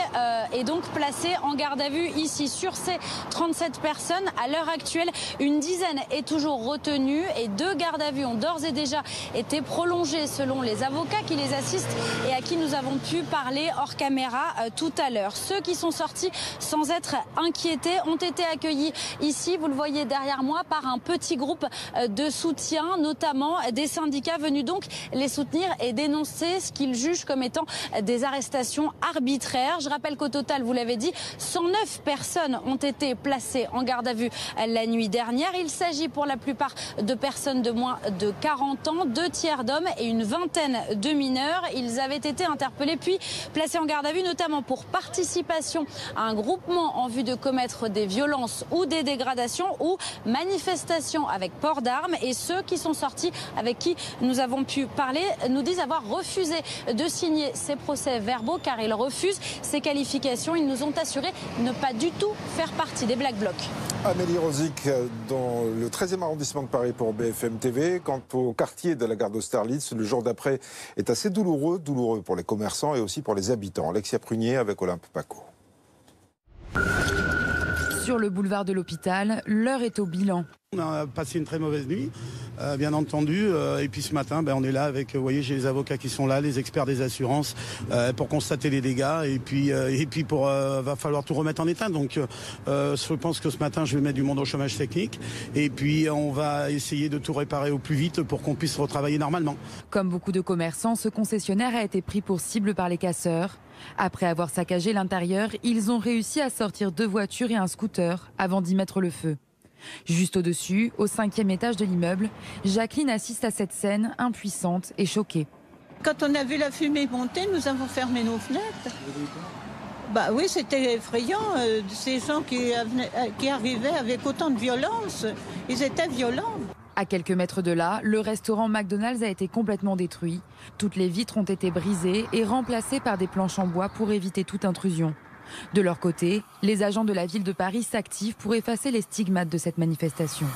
et donc placées en garde à vue ici. Sur ces 37 personnes, à l'heure actuelle, une dizaine est toujours retenue et 2 gardes à vue ont d'ores et déjà été prolongées selon les avocats qui les assistent et à qui nous avons pu parler hors caméra tout à l'heure. Ceux qui sont sortis sans être inquiétés ont été accueillis ici, vous le voyez derrière moi, par un petit groupe de soutien, notamment des syndicats venus donc les soutenir et dénoncer ce qu'ils jugent comme étant des arrestations arbitraires. Je rappelle qu'au total, vous l'avez dit, 109 personnes ont été placées en garde à vue la nuit dernière. Il s'agit pour la plupart de personnes de moins de 40 ans, 2 tiers d'hommes et une vingtaine de mineurs. Ils avaient été interpellés puis placés en garde à vue, notamment pour participation à un groupement en vue de commettre des violences ou des dégradations ou manifestation sortants avec port d'armes et ceux qui sont sortis avec qui nous avons pu parler nous disent avoir refusé de signer ces procès-verbaux car ils refusent ces qualifications. Ils nous ont assuré ne pas du tout faire partie des Black Blocs. Amélie Rosic, dans le 13e arrondissement de Paris pour BFM TV. Quant au quartier de la gare d'Austerlitz, le jour d'après est assez douloureux pour les commerçants et aussi pour les habitants. Alexia Prunier avec Olympe Paco. Sur le boulevard de l'Hôpital, l'heure est au bilan. On a passé une très mauvaise nuit, bien entendu. Et puis ce matin, on est là avec, vous voyez, j'ai les avocats qui sont là, les experts des assurances, pour constater les dégâts. Et puis va falloir tout remettre en état. Donc je pense que ce matin, je vais mettre du monde au chômage technique. Et puis on va essayer de tout réparer au plus vite pour qu'on puisse retravailler normalement. Comme beaucoup de commerçants, ce concessionnaire a été pris pour cible par les casseurs. Après avoir saccagé l'intérieur, ils ont réussi à sortir 2 voitures et un scooter avant d'y mettre le feu. Juste au-dessus, au 5e étage de l'immeuble, Jacqueline assiste à cette scène, impuissante et choquée. Quand on a vu la fumée monter, nous avons fermé nos fenêtres. Oui, c'était effrayant. Ces gens qui arrivaient avec autant de violence, ils étaient violents. À quelques mètres de là, le restaurant McDonald's a été complètement détruit. Toutes les vitres ont été brisées et remplacées par des planches en bois pour éviter toute intrusion. De leur côté, les agents de la ville de Paris s'activent pour effacer les stigmates de cette manifestation.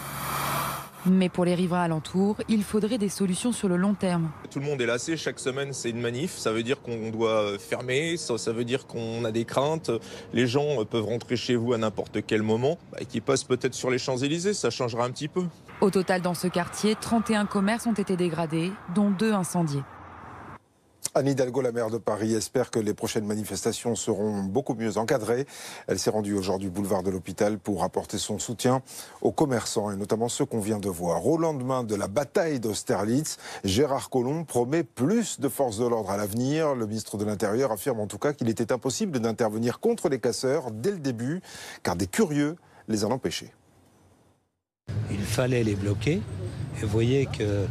Mais pour les riverains alentours, il faudrait des solutions sur le long terme. Tout le monde est lassé, chaque semaine c'est une manif, ça veut dire qu'on doit fermer, ça veut dire qu'on a des craintes. Les gens peuvent rentrer chez vous à n'importe quel moment, et qui passent peut-être sur les Champs-Élysées, ça changera un petit peu. Au total, dans ce quartier, 31 commerces ont été dégradés, dont 2 incendiés. Anne Hidalgo, la maire de Paris, espère que les prochaines manifestations seront beaucoup mieux encadrées. Elle s'est rendue aujourd'hui boulevard de l'Hôpital pour apporter son soutien aux commerçants et notamment ceux qu'on vient de voir. Au lendemain de la bataille d'Austerlitz, Gérard Collomb promet plus de forces de l'ordre à l'avenir. Le ministre de l'Intérieur affirme en tout cas qu'il était impossible d'intervenir contre les casseurs dès le début, car des curieux les en empêchaient. Il fallait les bloquer. Et vous voyez que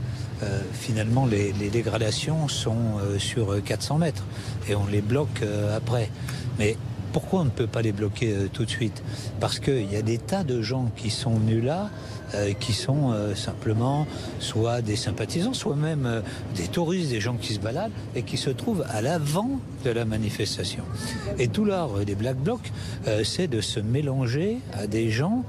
finalement les dégradations sont sur 400 mètres et on les bloque après. Mais pourquoi on ne peut pas les bloquer tout de suite? Parce qu'il y a des tas de gens qui sont venus là, qui sont simplement soit des sympathisants, soit même des touristes, des gens qui se baladent et qui se trouvent à l'avant de la manifestation. Et tout l'art des Black Blocs, c'est de se mélanger à des gens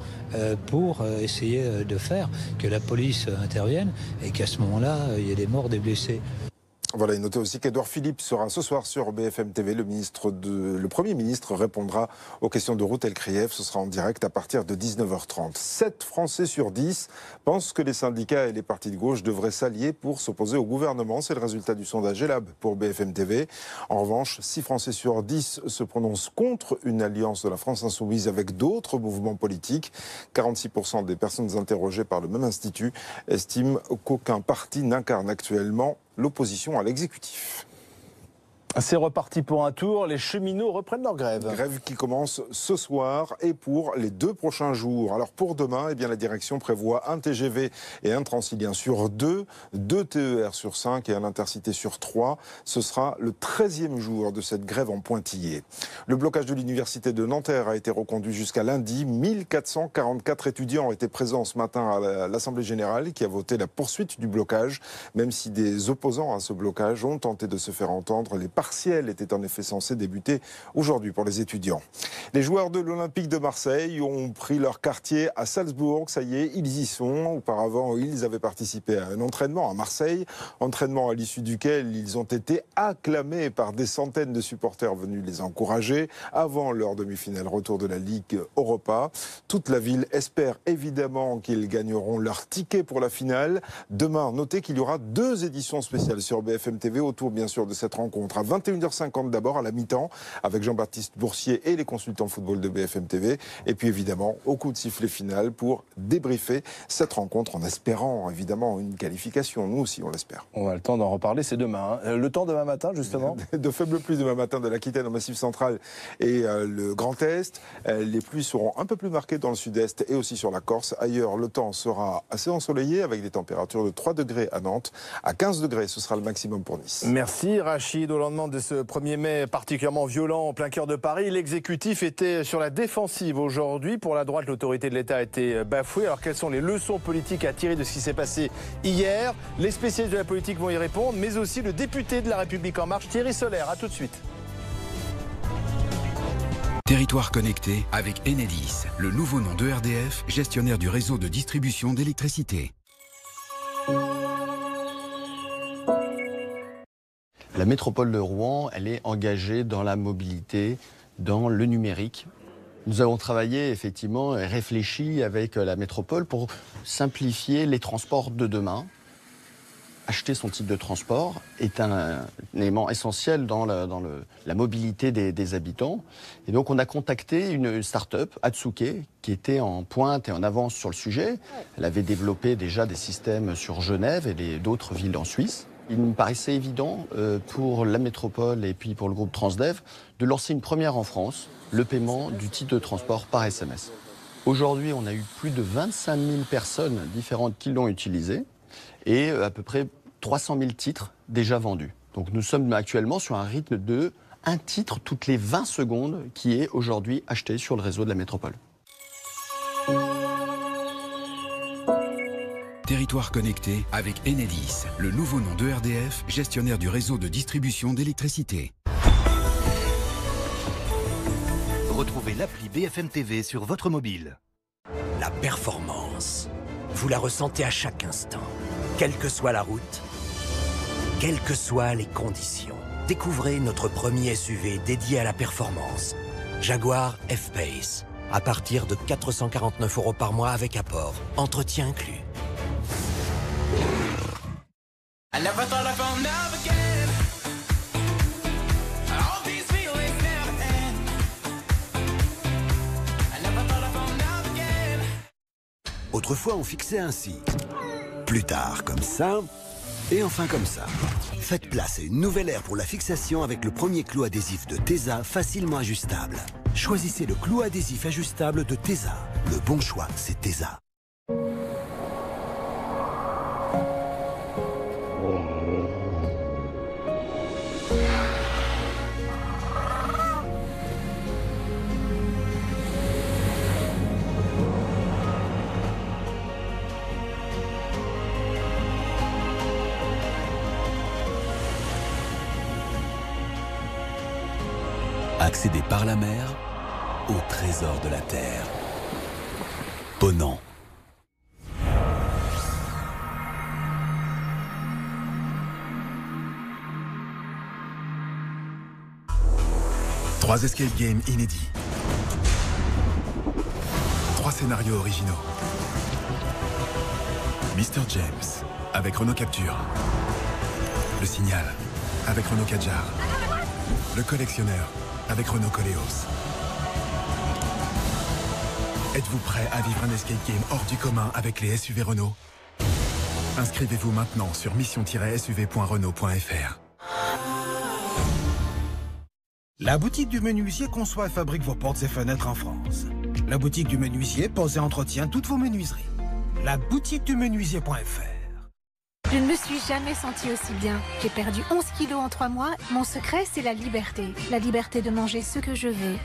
pour essayer de faire que la police intervienne et qu'à ce moment-là, il y ait des morts, des blessés. Voilà, et notez aussi qu'Édouard Philippe sera ce soir sur BFM TV. Le Premier ministre répondra aux questions de Ruth Elkrief. Ce sera en direct à partir de 19h30. 7 Français sur 10 pensent que les syndicats et les partis de gauche devraient s'allier pour s'opposer au gouvernement. C'est le résultat du sondage ELAB pour BFM TV. En revanche, 6 Français sur 10 se prononcent contre une alliance de la France insoumise avec d'autres mouvements politiques. 46% des personnes interrogées par le même institut estiment qu'aucun parti n'incarne actuellement l'opposition à l'exécutif. C'est reparti pour un tour, les cheminots reprennent leur grève. Grève qui commence ce soir et pour les 2 prochains jours. Alors pour demain, la direction prévoit un TGV et un Transilien sur 2, 2 TER sur 5 et un Intercité sur 3. Ce sera le 13e jour de cette grève en pointillé. Le blocage de l'université de Nanterre a été reconduit jusqu'à lundi. 1444 étudiants étaient présents ce matin à l'Assemblée générale qui a voté la poursuite du blocage, même si des opposants à ce blocage ont tenté de se faire entendre. Les partiel était en effet censé débuter aujourd'hui pour les étudiants. Les joueurs de l'Olympique de Marseille ont pris leur quartier à Salzbourg. Ça y est, ils y sont. Auparavant, ils avaient participé à un entraînement à Marseille. Entraînement à l'issue duquel ils ont été acclamés par des centaines de supporters venus les encourager avant leur demi-finale retour de la Ligue Europa. Toute la ville espère évidemment qu'ils gagneront leur ticket pour la finale. Demain, notez qu'il y aura 2 éditions spéciales sur BFM TV autour bien sûr de cette rencontre. À 21h50 d'abord à la mi-temps avec Jean-Baptiste Boursier et les consultants football de BFM TV. Et puis évidemment au coup de sifflet final pour débriefer cette rencontre en espérant évidemment une qualification. Nous aussi on l'espère. On a le temps d'en reparler, c'est demain. Le temps demain matin justement. De faibles pluies demain matin de l'Aquitaine au Massif central et le Grand Est. Les pluies seront un peu plus marquées dans le sud-est et aussi sur la Corse. Ailleurs le temps sera assez ensoleillé avec des températures de 3 degrés à Nantes. À 15 degrés ce sera le maximum pour Nice. Merci Rachid. Au lendemain présidente, de ce 1er mai particulièrement violent en plein cœur de Paris. L'exécutif était sur la défensive aujourd'hui. Pour la droite, l'autorité de l'État a été bafouée. Alors quelles sont les leçons politiques à tirer de ce qui s'est passé hier? Les spécialistes de la politique vont y répondre, mais aussi le député de La République En Marche, Thierry Solaire. A tout de suite. Territoire connecté avec Enedis, le nouveau nom de EDF, gestionnaire du réseau de distribution d'électricité. La métropole de Rouen, elle est engagée dans la mobilité, dans le numérique. Nous avons travaillé effectivement et réfléchi avec la métropole pour simplifier les transports de demain. Acheter son titre de transport est un élément essentiel dans la mobilité des habitants. Et donc on a contacté une start-up, Atsuke, qui était en pointe et en avance sur le sujet. Elle avait développé déjà des systèmes sur Genève et d'autres villes en Suisse. Il me paraissait évident pour la métropole et puis pour le groupe Transdev de lancer une première en France, le paiement du titre de transport par SMS. Aujourd'hui, on a eu plus de 25 000 personnes différentes qui l'ont utilisé et à peu près 300 000 titres déjà vendus. Donc nous sommes actuellement sur un rythme de un titre toutes les 20 secondes qui est aujourd'hui acheté sur le réseau de la métropole. Territoire connecté avec Enedis, le nouveau nom de EDF, gestionnaire du réseau de distribution d'électricité. Retrouvez l'appli BFM TV sur votre mobile. La performance, vous la ressentez à chaque instant. Quelle que soit la route, quelles que soient les conditions. Découvrez notre premier SUV dédié à la performance. Jaguar F-Pace. À partir de 449 € par mois avec apport. Entretien inclus. Autrefois, on fixait ainsi. Plus tard, comme ça. Et enfin comme ça. Faites place à une nouvelle ère pour la fixation avec le premier clou adhésif de Tesa facilement ajustable. Choisissez le clou adhésif ajustable de Tesa. Le bon choix, c'est Tesa. Accéder par la mer au trésor de la terre. Ponant. Trois escape games inédits. 3 scénarios originaux. Mr. James avec Renault Capture. Le Signal avec Renault Kadjar. Le Collectionneur avec Renault Koleos. Êtes-vous prêt à vivre un escape game hors du commun avec les SUV Renault? Inscrivez-vous maintenant sur mission-suv.renault.fr. La boutique du menuisier conçoit et fabrique vos portes et fenêtres en France. La boutique du menuisier pose et entretient toutes vos menuiseries. La boutique du menuisier.fr. Je ne me suis jamais sentie aussi bien. J'ai perdu 11 kilos en 3 mois. Mon secret, c'est la liberté. La liberté de manger ce que je veux.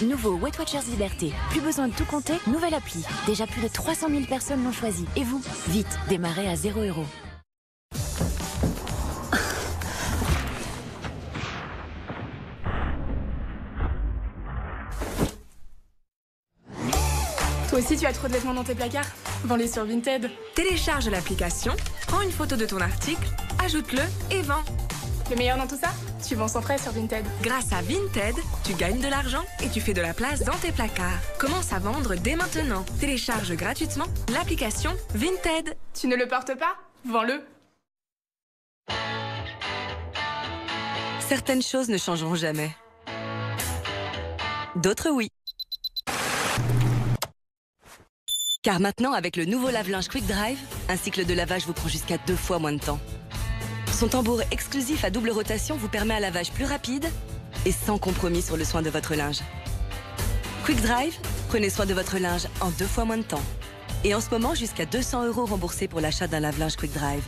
Nouveau Weight Watchers Liberté. Plus besoin de tout compter, nouvelle appli. Déjà plus de 300 000 personnes l'ont choisi. Et vous? Vite, démarrez à 0 €. Toi aussi, tu as trop de vêtements dans tes placards? Vends-les sur Vinted. Télécharge l'application, prends une photo de ton article, ajoute-le et vends. Le meilleur dans tout ça? Tu vends sans frais sur Vinted. Grâce à Vinted, tu gagnes de l'argent et tu fais de la place dans tes placards. Commence à vendre dès maintenant. Télécharge gratuitement l'application Vinted. Tu ne le portes pas? Vends-le. Certaines choses ne changeront jamais. D'autres, oui. Car maintenant, avec le nouveau lave-linge Quick Drive, un cycle de lavage vous prend jusqu'à 2 fois moins de temps. Son tambour exclusif à double rotation vous permet un lavage plus rapide et sans compromis sur le soin de votre linge. Quick Drive, prenez soin de votre linge en 2 fois moins de temps. Et en ce moment, jusqu'à 200 € remboursés pour l'achat d'un lave-linge Quick Drive.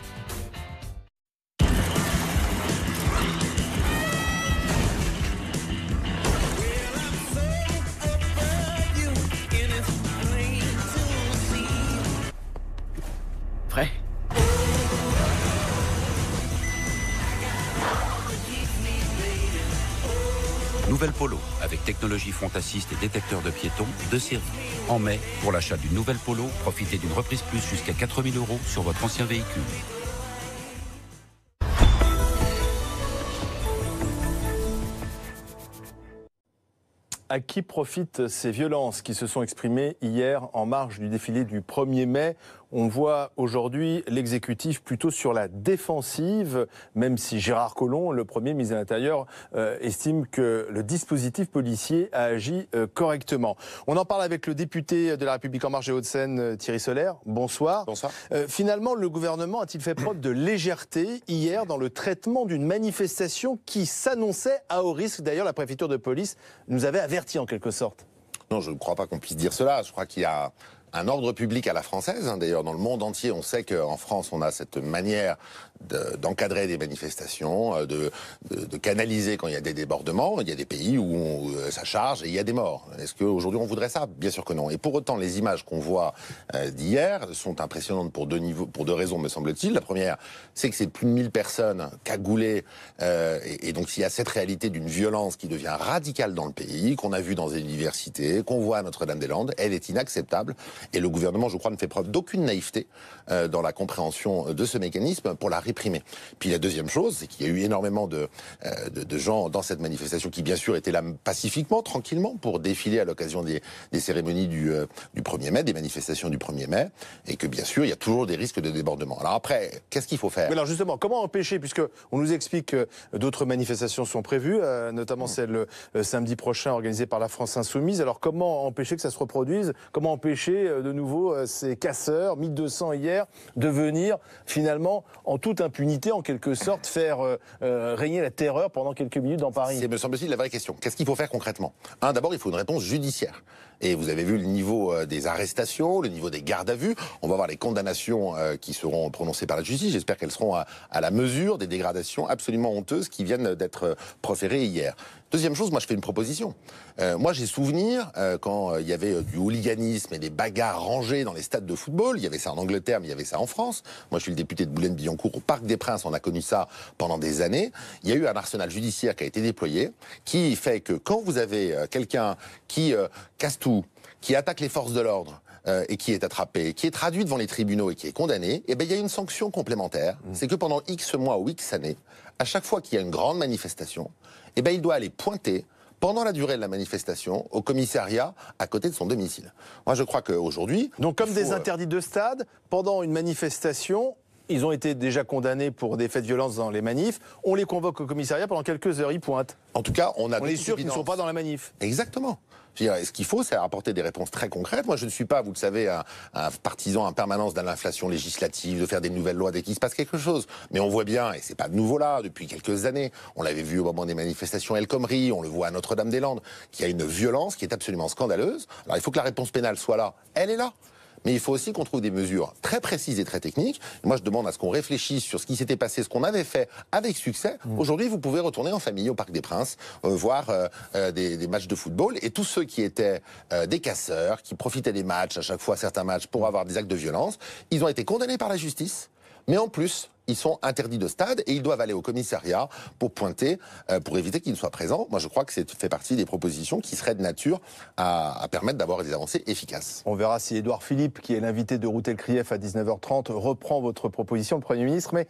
nouvelle Polo, avec technologie front assist et détecteur de piétons, de série. En mai, pour l'achat d'une nouvelle Polo, profitez d'une reprise plus jusqu'à 4 000 € sur votre ancien véhicule. À qui profitent ces violences qui se sont exprimées hier en marge du défilé du 1er mai? On voit aujourd'hui l'exécutif plutôt sur la défensive, même si Gérard Collomb, le Premier ministre de l'Intérieur, estime que le dispositif policier a agi correctement. On en parle avec le député de La République En Marche des Hauts-de-Seine, Thierry Solaire. Bonsoir. Bonsoir. Finalement, le gouvernement a-t-il fait preuve de légèreté hier dans le traitement d'une manifestation qui s'annonçait à haut risque? D'ailleurs, la préfecture de police nous avait averti en quelque sorte. Non, je ne crois pas qu'on puisse dire cela. Je crois qu'il y a un ordre public à la française. D'ailleurs, dans le monde entier, on sait qu'en France, on a cette manière d'encadrer des manifestations, de canaliser quand il y a des débordements. Il y a des pays où ça charge et il y a des morts. Est-ce qu'aujourd'hui, on voudrait ça? Bien sûr que non. Et pour autant, les images qu'on voit d'hier sont impressionnantes pour deux raisons, me semble-t-il. La première, c'est que c'est plus de 1000 personnes cagoulées. Et donc, il y a cette réalité d'une violence qui devient radicale dans le pays, qu'on a vu dans les universités, qu'on voit à Notre-Dame-des-Landes. Elle est inacceptable. Et le gouvernement, je crois, ne fait preuve d'aucune naïveté dans la compréhension de ce mécanisme pour la réprimer. Puis la deuxième chose, c'est qu'il y a eu énormément de gens dans cette manifestation qui, bien sûr, étaient là pacifiquement, tranquillement, pour défiler à l'occasion des cérémonies du 1er mai, des manifestations du 1er mai, et que, bien sûr, il y a toujours des risques de débordement. Alors après, qu'est-ce qu'il faut faire? Mais alors justement, comment empêcher, puisque on nous explique que d'autres manifestations sont prévues, notamment celle samedi prochain organisée par la France Insoumise. Alors comment empêcher que ça se reproduise? Comment empêcher de nouveau ces casseurs, 1200 hier, de venir finalement en toute impunité, en quelque sorte, faire régner la terreur pendant quelques minutes dans Paris? C'est, me semble-t-il, la vraie question. Qu'est-ce qu'il faut faire concrètement? D'abord, il faut une réponse judiciaire. Et vous avez vu le niveau des arrestations, le niveau des gardes à vue. On va voir les condamnations qui seront prononcées par la justice. J'espère qu'elles seront à la mesure des dégradations absolument honteuses qui viennent d'être proférées hier. Deuxième chose, moi je fais une proposition. Moi j'ai souvenir quand il y avait du hooliganisme et des bagarres rangées dans les stades de football. Il y avait ça en Angleterre, mais il y avait ça en France. Moi je suis le député de Boulogne-Billancourt au Parc des Princes. On a connu ça pendant des années. Il y a eu un arsenal judiciaire qui a été déployé, qui fait que quand vous avez quelqu'un qui casse tout, qui attaque les forces de l'ordre, et qui est attrapé, qui est traduit devant les tribunaux et qui est condamné, eh bien, il y a une sanction complémentaire. C'est que pendant X mois ou X années, à chaque fois qu'il y a une grande manifestation, eh bien, il doit aller pointer pendant la durée de la manifestation au commissariat à côté de son domicile. Moi, je crois qu'aujourd'hui... Donc, comme des interdits de stade, pendant une manifestation... Ils ont été déjà condamnés pour des faits de violence dans les manifs. On les convoque au commissariat pendant quelques heures, ils pointent. En tout cas, on est sûr qu'ils ne sont pas dans la manif. Exactement. Ce qu'il faut, c'est apporter des réponses très concrètes. Moi, je ne suis pas, vous le savez, un partisan en permanence de l'inflation législative, de faire des nouvelles lois dès qu'il se passe quelque chose. Mais on voit bien, et c'est pas de nouveau là, depuis quelques années, on l'avait vu au moment des manifestations El Khomri, on le voit à Notre-Dame-des-Landes, qu'il y a une violence qui est absolument scandaleuse. Alors, il faut que la réponse pénale soit là. Elle est là. Mais il faut aussi qu'on trouve des mesures très précises et très techniques. Moi, je demande à ce qu'on réfléchisse sur ce qui s'était passé, ce qu'on avait fait avec succès. Aujourd'hui, vous pouvez retourner en famille au Parc des Princes, voir des matchs de football. Et tous ceux qui étaient des casseurs, qui profitaient des matchs, à chaque fois certains matchs, pour avoir des actes de violence, ils ont été condamnés par la justice. Mais en plus, ils sont interdits de stade et ils doivent aller au commissariat pour pointer, pour éviter qu'ils ne soient présents. Moi, je crois que c'est fait partie des propositions qui seraient de nature à permettre d'avoir des avancées efficaces. On verra si Édouard Philippe, qui est l'invité de Routel Krief à 19h30, reprend votre proposition, le Premier ministre. Mais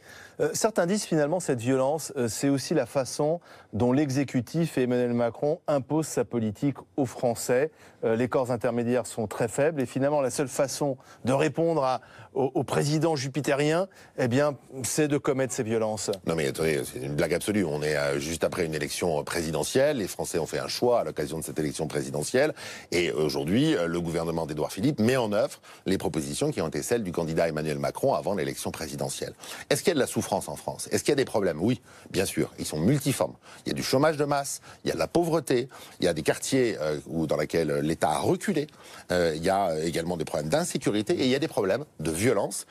certains disent finalement cette violence, c'est aussi la façon dont l'exécutif et Emmanuel Macron imposent sa politique aux Français. Les corps intermédiaires sont très faibles et finalement la seule façon de répondre au président jupitérien, eh bien, c'est de commettre ces violences. Non mais attendez, c'est une blague absolue. On est juste après une élection présidentielle. Les Français ont fait un choix à l'occasion de cette élection présidentielle. Et aujourd'hui, le gouvernement d'Édouard Philippe met en œuvre les propositions qui ont été celles du candidat Emmanuel Macron avant l'élection présidentielle. Est-ce qu'il y a de la souffrance en France? Est-ce qu'il y a des problèmes? Oui, bien sûr. Ils sont multiformes. Il y a du chômage de masse, il y a de la pauvreté, il y a des quartiers dans lesquels l'État a reculé. Il y a également des problèmes d'insécurité et il y a des problèmes de violence.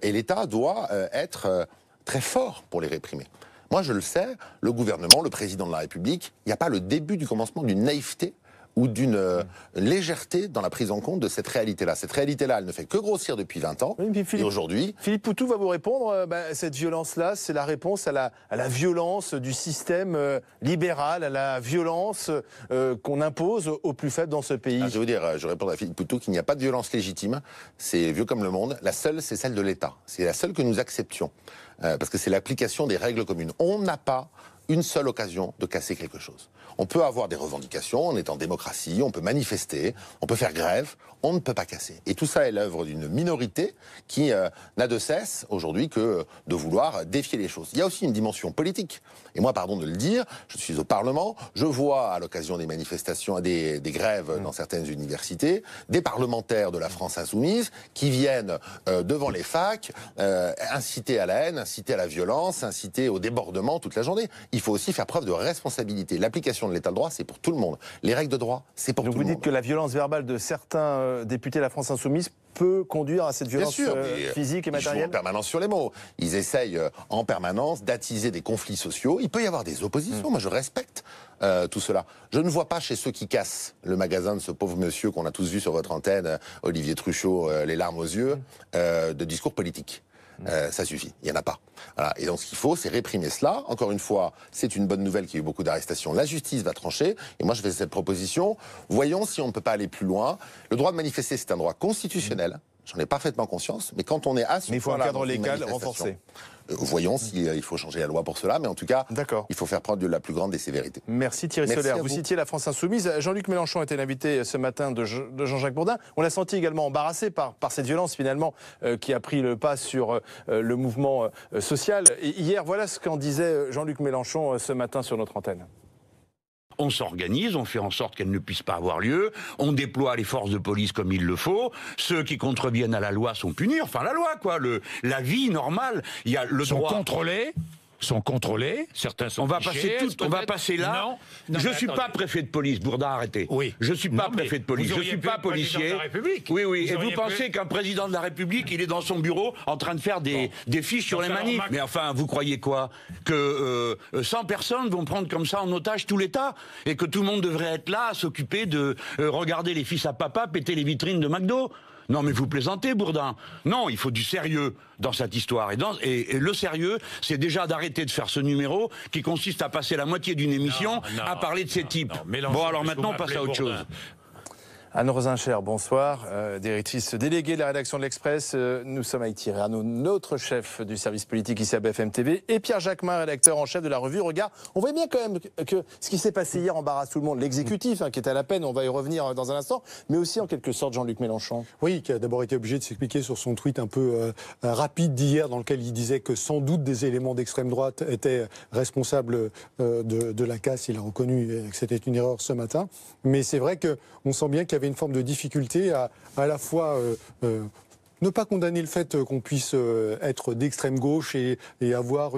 Et l'État doit être très fort pour les réprimer. Moi, je le sais, le gouvernement, le président de la République, il n'y a pas le début du commencement d'une naïveté ou d'une légèreté dans la prise en compte de cette réalité-là. Cette réalité-là, elle ne fait que grossir depuis 20 ans. Oui, et aujourd'hui... Philippe Poutou va vous répondre, cette violence-là, c'est la réponse à la violence du système libéral, à la violence qu'on impose aux plus faibles dans ce pays. Je vais vous dire, je réponds à Philippe Poutou qu'il n'y a pas de violence légitime. C'est vieux comme le monde. La seule, c'est celle de l'État. C'est la seule que nous acceptions. Parce que c'est l'application des règles communes. On n'a pas une seule occasion de casser quelque chose. On peut avoir des revendications, on est en démocratie, on peut manifester, on peut faire grève, on ne peut pas casser. Et tout ça est l'œuvre d'une minorité qui n'a de cesse aujourd'hui que de vouloir défier les choses. Il y a aussi une dimension politique. Et moi, pardon de le dire, je suis au Parlement, je vois à l'occasion des manifestations, des grèves dans certaines universités, des parlementaires de la France insoumise qui viennent devant les facs inciter à la haine, inciter à la violence, inciter au débordement toute la journée. Il faut aussi faire preuve de responsabilité. L'application de l'état de droit, c'est pour tout le monde. Les règles de droit, c'est pour tout le monde. Donc vous dites que la violence verbale de certains députés de la France insoumise peut conduire à cette violence physique et matérielle? Ils jouent en permanence sur les mots. Ils essayent en permanence d'attiser des conflits sociaux. Il peut y avoir des oppositions. Moi, je respecte tout cela. Je ne vois pas chez ceux qui cassent le magasin de ce pauvre monsieur qu'on a tous vu sur votre antenne, Olivier Truchot, les larmes aux yeux, de discours politique. Ça suffit, il n'y en a pas. Voilà. Et donc ce qu'il faut, c'est réprimer cela. Encore une fois, c'est une bonne nouvelle qu'il y ait eu beaucoup d'arrestations. La justice va trancher. Et moi, je fais cette proposition. Voyons si on ne peut pas aller plus loin. Le droit de manifester, c'est un droit constitutionnel. J'en ai parfaitement conscience. Mais quand on est à ce mais il faut un cadre légal renforcé. Voyons s'il faut changer la loi pour cela, mais en tout cas, il faut faire preuve de la plus grande des sévérités. Merci Thierry Solère. Vous citiez la France Insoumise. Jean-Luc Mélenchon était l'invité ce matin de Jean-Jacques Bourdin. On l'a senti également embarrassé par cette violence finalement qui a pris le pas sur le mouvement social. Et hier, voilà ce qu'en disait Jean-Luc Mélenchon ce matin sur notre antenne. On s'organise, on fait en sorte qu'elle ne puisse pas avoir lieu, on déploie les forces de police comme il le faut, ceux qui contreviennent à la loi sont punis, enfin la loi quoi, la vie normale, il y a le droit... Sont contrôlés, certains sont fichés, on va passer là. Non, je ne suis pas préfet de police, Bourdin, arrêtez. Oui. Je ne suis pas préfet de police, je ne suis pas policier. Oui, oui. Et vous pensez qu'un président de la République, il est dans son bureau en train de faire des fiches sur les manifs. Mais enfin, vous croyez quoi? Que 100 personnes vont prendre comme ça en otage tout l'État? Et que tout le monde devrait être là à s'occuper de regarder les fils à papa péter les vitrines de McDo? Non mais vous plaisantez, Bourdin. Non, il faut du sérieux dans cette histoire. Et le sérieux, c'est déjà d'arrêter de faire ce numéro qui consiste à passer la moitié d'une émission à parler de ces types. Bon alors maintenant, on passe à autre chose. Anne Rosincher, bonsoir, directrice déléguée de la rédaction de l'Express. Nous sommes avec Thierry Arnaud, notre chef du service politique ici à BFM TV, et Pierre Jacquemin, rédacteur en chef de la revue Regard. On voit bien quand même que ce qui s'est passé hier embarrasse tout le monde. L'exécutif, qui est à la peine, on va y revenir dans un instant, mais aussi en quelque sorte Jean-Luc Mélenchon. Oui, qui a d'abord été obligé de s'expliquer sur son tweet un peu rapide d'hier, dans lequel il disait que sans doute des éléments d'extrême droite étaient responsables de la casse. Il a reconnu que c'était une erreur ce matin. Mais c'est vrai qu'on sent bien qu'il y avait une forme de difficulté à la fois ne pas condamner le fait qu'on puisse être d'extrême gauche et avoir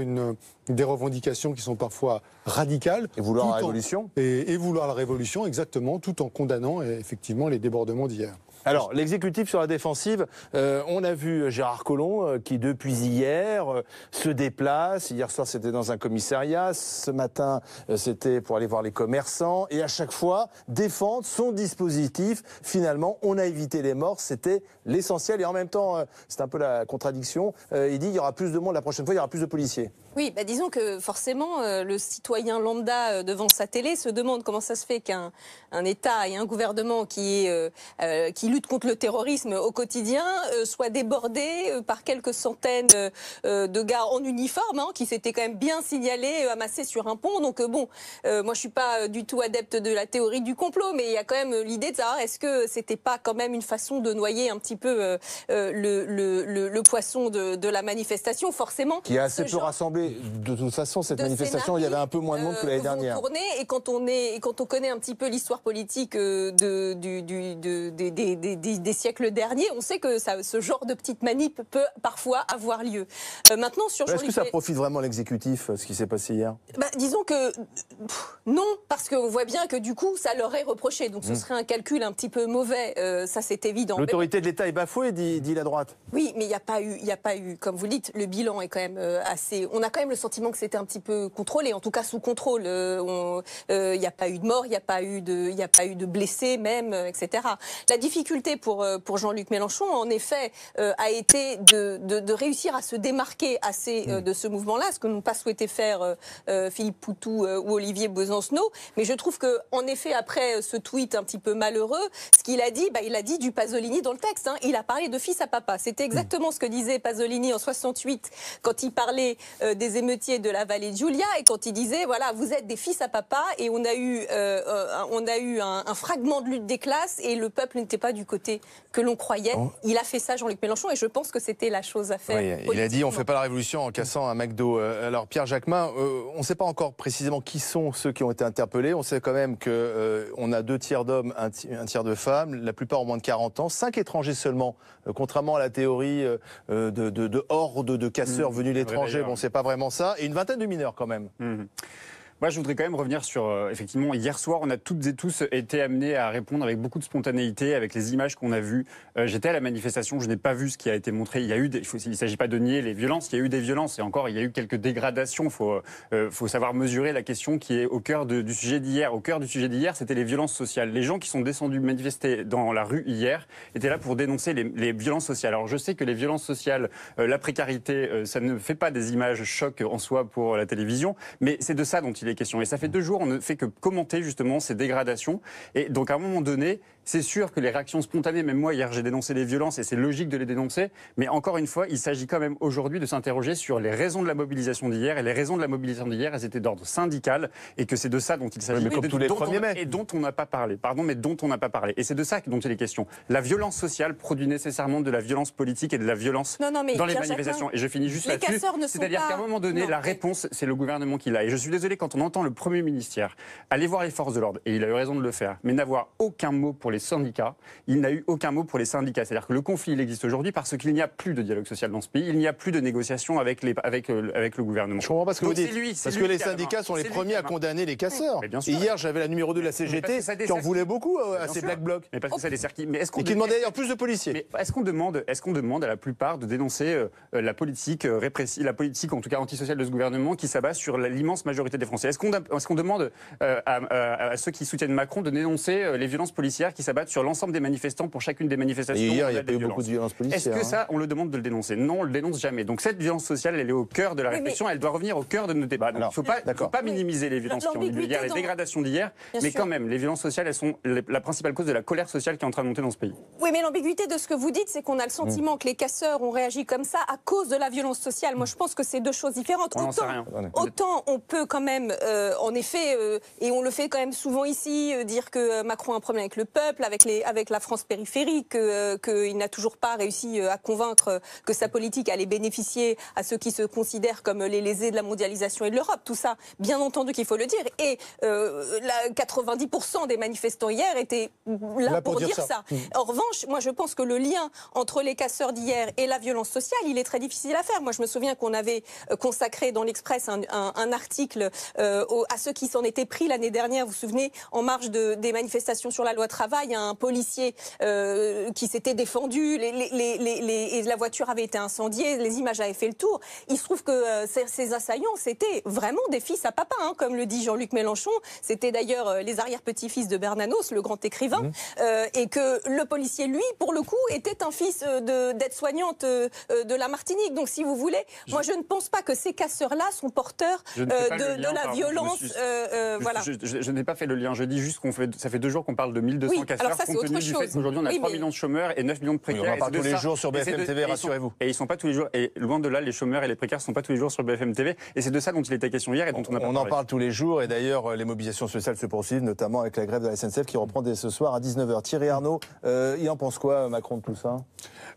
des revendications qui sont parfois radicales. Et vouloir la révolution. Et vouloir la révolution, exactement, tout en condamnant effectivement les débordements d'hier. Alors, l'exécutif sur la défensive, on a vu Gérard Collomb qui, depuis hier, se déplace. Hier soir, c'était dans un commissariat. Ce matin, c'était pour aller voir les commerçants. Et à chaque fois, défendre son dispositif. Finalement, on a évité les morts. C'était l'essentiel. Et en même temps, c'est un peu la contradiction. Il dit qu'il y aura plus de monde la prochaine fois, il y aura plus de policiers. Oui, disons que forcément, le citoyen lambda devant sa télé se demande comment ça se fait qu'un État et un gouvernement qui lutte contre le terrorisme au quotidien soit débordé par quelques centaines de gars en uniforme qui s'étaient quand même bien signalés, amassés sur un pont. Donc moi je suis pas du tout adepte de la théorie du complot, mais il y a quand même l'idée de savoir est-ce que c'était pas quand même une façon de noyer un petit peu le poisson de la manifestation, forcément. Qui a assez peu rassemblé. De toute façon, cette manifestation, il y avait un peu moins de monde que l'année dernière. Et quand on connaît un petit peu l'histoire politique des siècles derniers, on sait que ce genre de petite manip peut parfois avoir lieu. Maintenant, sur est-ce que ça profite vraiment l'exécutif, ce qui s'est passé hier? Disons que Non, parce qu'on voit bien que du coup, ça leur est reproché. Donc ce serait un calcul un petit peu mauvais, ça c'est évident. L'autorité de l'État est bafouée, dit la droite. Oui, mais il n'y a pas eu, comme vous le dites, le bilan est quand même assez... On a quand même le sentiment que c'était un petit peu contrôlé, en tout cas sous contrôle. Il n'y a pas eu de mort, il n'y a pas eu de blessés même, etc. La difficulté pour Jean-Luc Mélenchon, en effet, a été de réussir à se démarquer assez de ce mouvement-là, ce que n'ont pas souhaité faire Philippe Poutou ou Olivier Besancenot. Mais je trouve que, en effet, après ce tweet un petit peu malheureux, ce qu'il a dit, il a dit du Pasolini dans le texte. Il a parlé de fils à papa. C'était exactement ce que disait Pasolini en 68 quand il parlait des émeutiers de la vallée de Giulia et quand il disait voilà, vous êtes des fils à papa, et on a eu un fragment de lutte des classes et le peuple n'était pas du côté que l'on croyait. Il a fait ça, Jean-Luc Mélenchon, et je pense que c'était la chose à faire. Oui, il a dit on ne fait pas la révolution en cassant un McDo. Alors Pierre Jacquemin, on ne sait pas encore précisément qui sont ceux qui ont été interpellés. On sait quand même qu'on a 2 tiers d'hommes, un tiers de femmes, la plupart ont moins de 40 ans, 5 étrangers seulement, contrairement à la théorie de horde de casseurs venus de l'étranger. Bon, c'est pas vraiment ça. Et une vingtaine de mineurs quand même. Moi, je voudrais quand même revenir sur, effectivement, hier soir, on a toutes et tous été amenés à répondre avec beaucoup de spontanéité, avec les images qu'on a vues. J'étais à la manifestation, je n'ai pas vu ce qui a été montré. Il ne s'agit pas de nier les violences, il y a eu des violences, et encore, il y a eu quelques dégradations. Il faut savoir mesurer la question qui est au cœur du sujet d'hier. Au cœur du sujet d'hier, c'était les violences sociales. Les gens qui sont descendus manifester dans la rue hier étaient là pour dénoncer les violences sociales. Alors, je sais que les violences sociales, la précarité, ça ne fait pas des images choc en soi pour la télévision, mais c'est de ça dont il est question. Et ça fait 2 jours, on ne fait que commenter justement ces dégradations. Et donc à un moment donné, c'est sûr que les réactions spontanées, même moi hier j'ai dénoncé les violences et c'est logique de les dénoncer, mais encore une fois, il s'agit quand même aujourd'hui de s'interroger sur les raisons de la mobilisation d'hier. Et les raisons de la mobilisation d'hier, elles étaient d'ordre syndical, et que c'est de ça dont il s'agit. Mais comme tous les 1er mai. Et dont on n'a pas parlé. Pardon, mais dont on n'a pas parlé. Et c'est de ça dont il est question. La violence sociale produit nécessairement de la violence politique et de la violence dans les manifestations. Et je finis juste là-dessus. C'est-à-dire qu'à un moment donné, la réponse, c'est le gouvernement qui l'a. Et je suis désolé quand on entend le Premier ministre aller voir les forces de l'ordre, et il a eu raison de le faire, mais n'avoir aucun mot pour les syndicats. Il n'a eu aucun mot pour les syndicats. C'est-à-dire que le conflit, il existe aujourd'hui parce qu'il n'y a plus de dialogue social dans ce pays, il n'y a plus de négociation avec le gouvernement. Je comprends pas ce que vous dites. Parce que les syndicats sont les premiers à condamner les casseurs. Hier, j'avais la numéro 2 de la CGT qui en voulait beaucoup à ces Black Blocs. Mais parce que ça dessert qui. Mais et qui demandait d'ailleurs plus de policiers. Mais est-ce qu'on demande à la plupart de dénoncer la politique répressive, la politique en tout cas antisociale de ce gouvernement qui s'abat sur l'immense majorité des Français? Est-ce qu'on demande à ceux qui soutiennent Macron de dénoncer les violences policières qui s'abattent sur l'ensemble des manifestants pour chacune des manifestations? Et hier, il y a pas eu beaucoup de violences policières. Est-ce que ça, on le demande de le dénoncer? Non, on le dénonce jamais. Donc cette violence sociale, elle est au cœur de la réflexion, elle doit revenir au cœur de nos débats. Donc, il ne faut pas minimiser les violences qui ont eu lieu hier, les dégradations d'hier, mais quand même, les violences sociales, elles sont la principale cause de la colère sociale qui est en train de monter dans ce pays. Oui, mais l'ambiguïté de ce que vous dites, c'est qu'on a le sentiment que les casseurs ont réagi comme ça à cause de la violence sociale. Moi, je pense que c'est 2 choses différentes. Autant on peut quand même, en effet, et on le fait quand même souvent ici, dire que Macron a un problème avec le peuple, avec la France périphérique, qu'il n'a toujours pas réussi à convaincre que sa politique allait bénéficier à ceux qui se considèrent comme les lésés de la mondialisation et de l'Europe. Tout ça, bien entendu qu'il faut le dire. Et 90% des manifestants hier étaient là pour dire ça. En revanche, moi je pense que le lien entre les casseurs d'hier et la violence sociale, il est très difficile à faire. Moi je me souviens qu'on avait consacré dans l'Express un article à ceux qui s'en étaient pris l'année dernière, vous vous souvenez, en marge des manifestations sur la loi travail, un policier qui s'était défendu, et la voiture avait été incendiée, les images avaient fait le tour. Il se trouve que ces assaillants, c'était vraiment des fils à papa, comme le dit Jean-Luc Mélenchon. C'était d'ailleurs les arrière-petits-fils de Bernanos, le grand écrivain, et que le policier, lui, pour le coup, était un fils d'aide-soignante de la Martinique. Donc, si vous voulez, moi, je ne pense pas que ces casseurs-là sont porteurs de la violence. Voilà. Je n'ai pas fait le lien. Je dis juste ça fait 2 jours qu'on parle de 1200 casseurs, alors ça, compte tenu du fait qu'aujourd'hui on a 3 millions de chômeurs et 9 millions de précaires. On n'en parle tous les jours sur BFM TV, rassurez-vous. Et ils sont pas tous les jours. Et loin de là, les chômeurs et les précaires ne sont pas tous les jours sur BFM TV. Et c'est de ça dont il était question hier et dont on a parlé. On en parle tous les jours. Et d'ailleurs, les mobilisations sociales se poursuivent, notamment avec la grève de la SNCF qui reprend dès ce soir à 19h. Thierry Arnaud, il en pense quoi, Macron, de tout ça?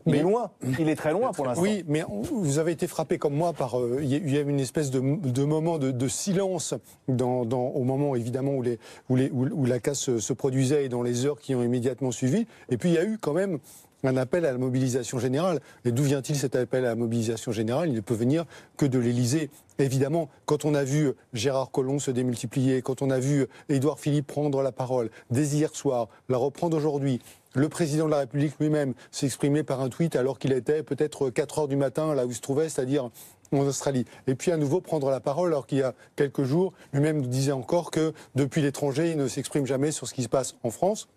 Il est loin. Il est très loin pour l'instant. Oui, mais vous avez été frappé comme moi par... il y a eu une espèce de moment de silence au moment, évidemment, où la casse se produisait et dans les heures qui ont immédiatement suivi. Et puis, il y a eu quand même un appel à la mobilisation générale. Et d'où vient-il cet appel à la mobilisation générale? Il ne peut venir que de l'Élysée Évidemment, quand on a vu Gérard Collomb se démultiplier, quand on a vu Édouard Philippe prendre la parole dès hier soir, la reprendre aujourd'hui, le président de la République lui-même s'exprimer par un tweet alors qu'il était peut-être 4 heures du matin là où il se trouvait, c'est-à-dire en Australie. Et puis à nouveau prendre la parole alors qu'il y a quelques jours, lui-même nous disait encore que depuis l'étranger, il ne s'exprime jamais sur ce qui se passe en France.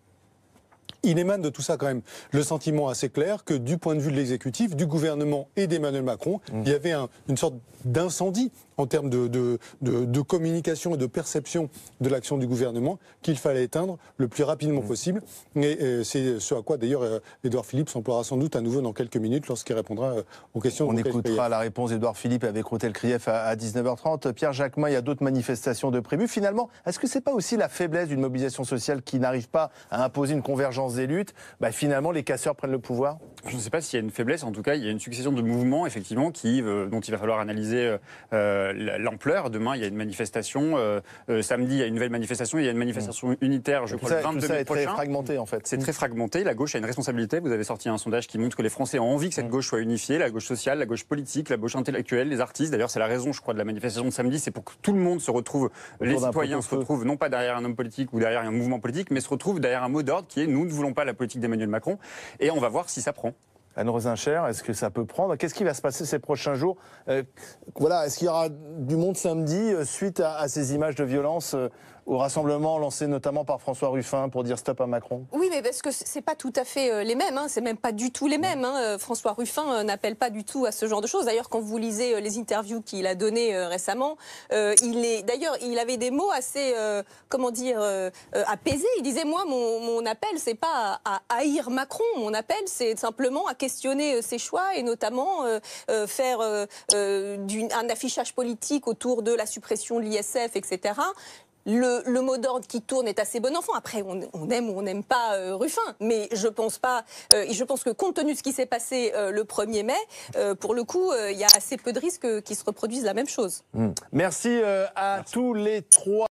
Il émane de tout ça quand même le sentiment assez clair que du point de vue de l'exécutif, du gouvernement et d'Emmanuel Macron, il y avait une sorte d'incendie en termes de communication et de perception de l'action du gouvernement qu'il fallait éteindre le plus rapidement possible. Et c'est ce à quoi d'ailleurs Édouard Philippe s'emploiera sans doute à nouveau dans quelques minutes lorsqu'il répondra aux questions. On écoutera la réponse d'Édouard Philippe avec Routel Krief à 19h30. Pierre Jacquemin, il y a d'autres manifestations de prévues. Finalement, est-ce que c'est pas aussi la faiblesse d'une mobilisation sociale qui n'arrive pas à imposer une convergence des luttes? Finalement, les casseurs prennent le pouvoir? Je ne sais pas s'il y a une faiblesse. En tout cas, il y a une succession de mouvements, effectivement, dont il va falloir analyser l'ampleur. Demain, il y a une manifestation. Samedi, il y a une nouvelle manifestation. Il y a une manifestation unitaire, je crois, le 22 mai prochain. C'est très fragmenté, en fait. C'est très fragmenté. La gauche a une responsabilité. Vous avez sorti un sondage qui montre que les Français ont envie que cette gauche soit unifiée. La gauche sociale, la gauche politique, la gauche intellectuelle, les artistes. D'ailleurs, c'est la raison, je crois, de la manifestation de samedi. C'est pour que tout le monde se retrouve, les citoyens se retrouvent, non pas derrière un homme politique ou derrière un mouvement politique, mais se retrouvent derrière un mot d'ordre qui est « nous ne voulons pas la politique d'Emmanuel Macron ». Et on va voir si ça prend. Anne Rosincher, est-ce que ça peut prendre? Qu'est-ce qui va se passer ces prochains jours? Est-ce qu'il y aura du monde samedi suite à ces images de violence au rassemblement lancé notamment par François Ruffin pour dire stop à Macron? Oui, mais parce que c'est pas tout à fait les mêmes, c'est même pas du tout les mêmes. François Ruffin n'appelle pas du tout à ce genre de choses. D'ailleurs, quand vous lisez les interviews qu'il a données récemment, il avait des mots assez, apaisés. Il disait, moi, mon appel, c'est pas à haïr Macron. Mon appel, c'est simplement à questionner ses choix et notamment faire un affichage politique autour de la suppression de l'ISF, etc. Le mot d'ordre qui tourne est assez bon enfant. Après, on aime ou on n'aime pas Ruffin, mais je pense que compte tenu de ce qui s'est passé le 1er mai, pour le coup, il y a assez peu de risques qu'ils se reproduisent la même chose. Merci à tous les trois.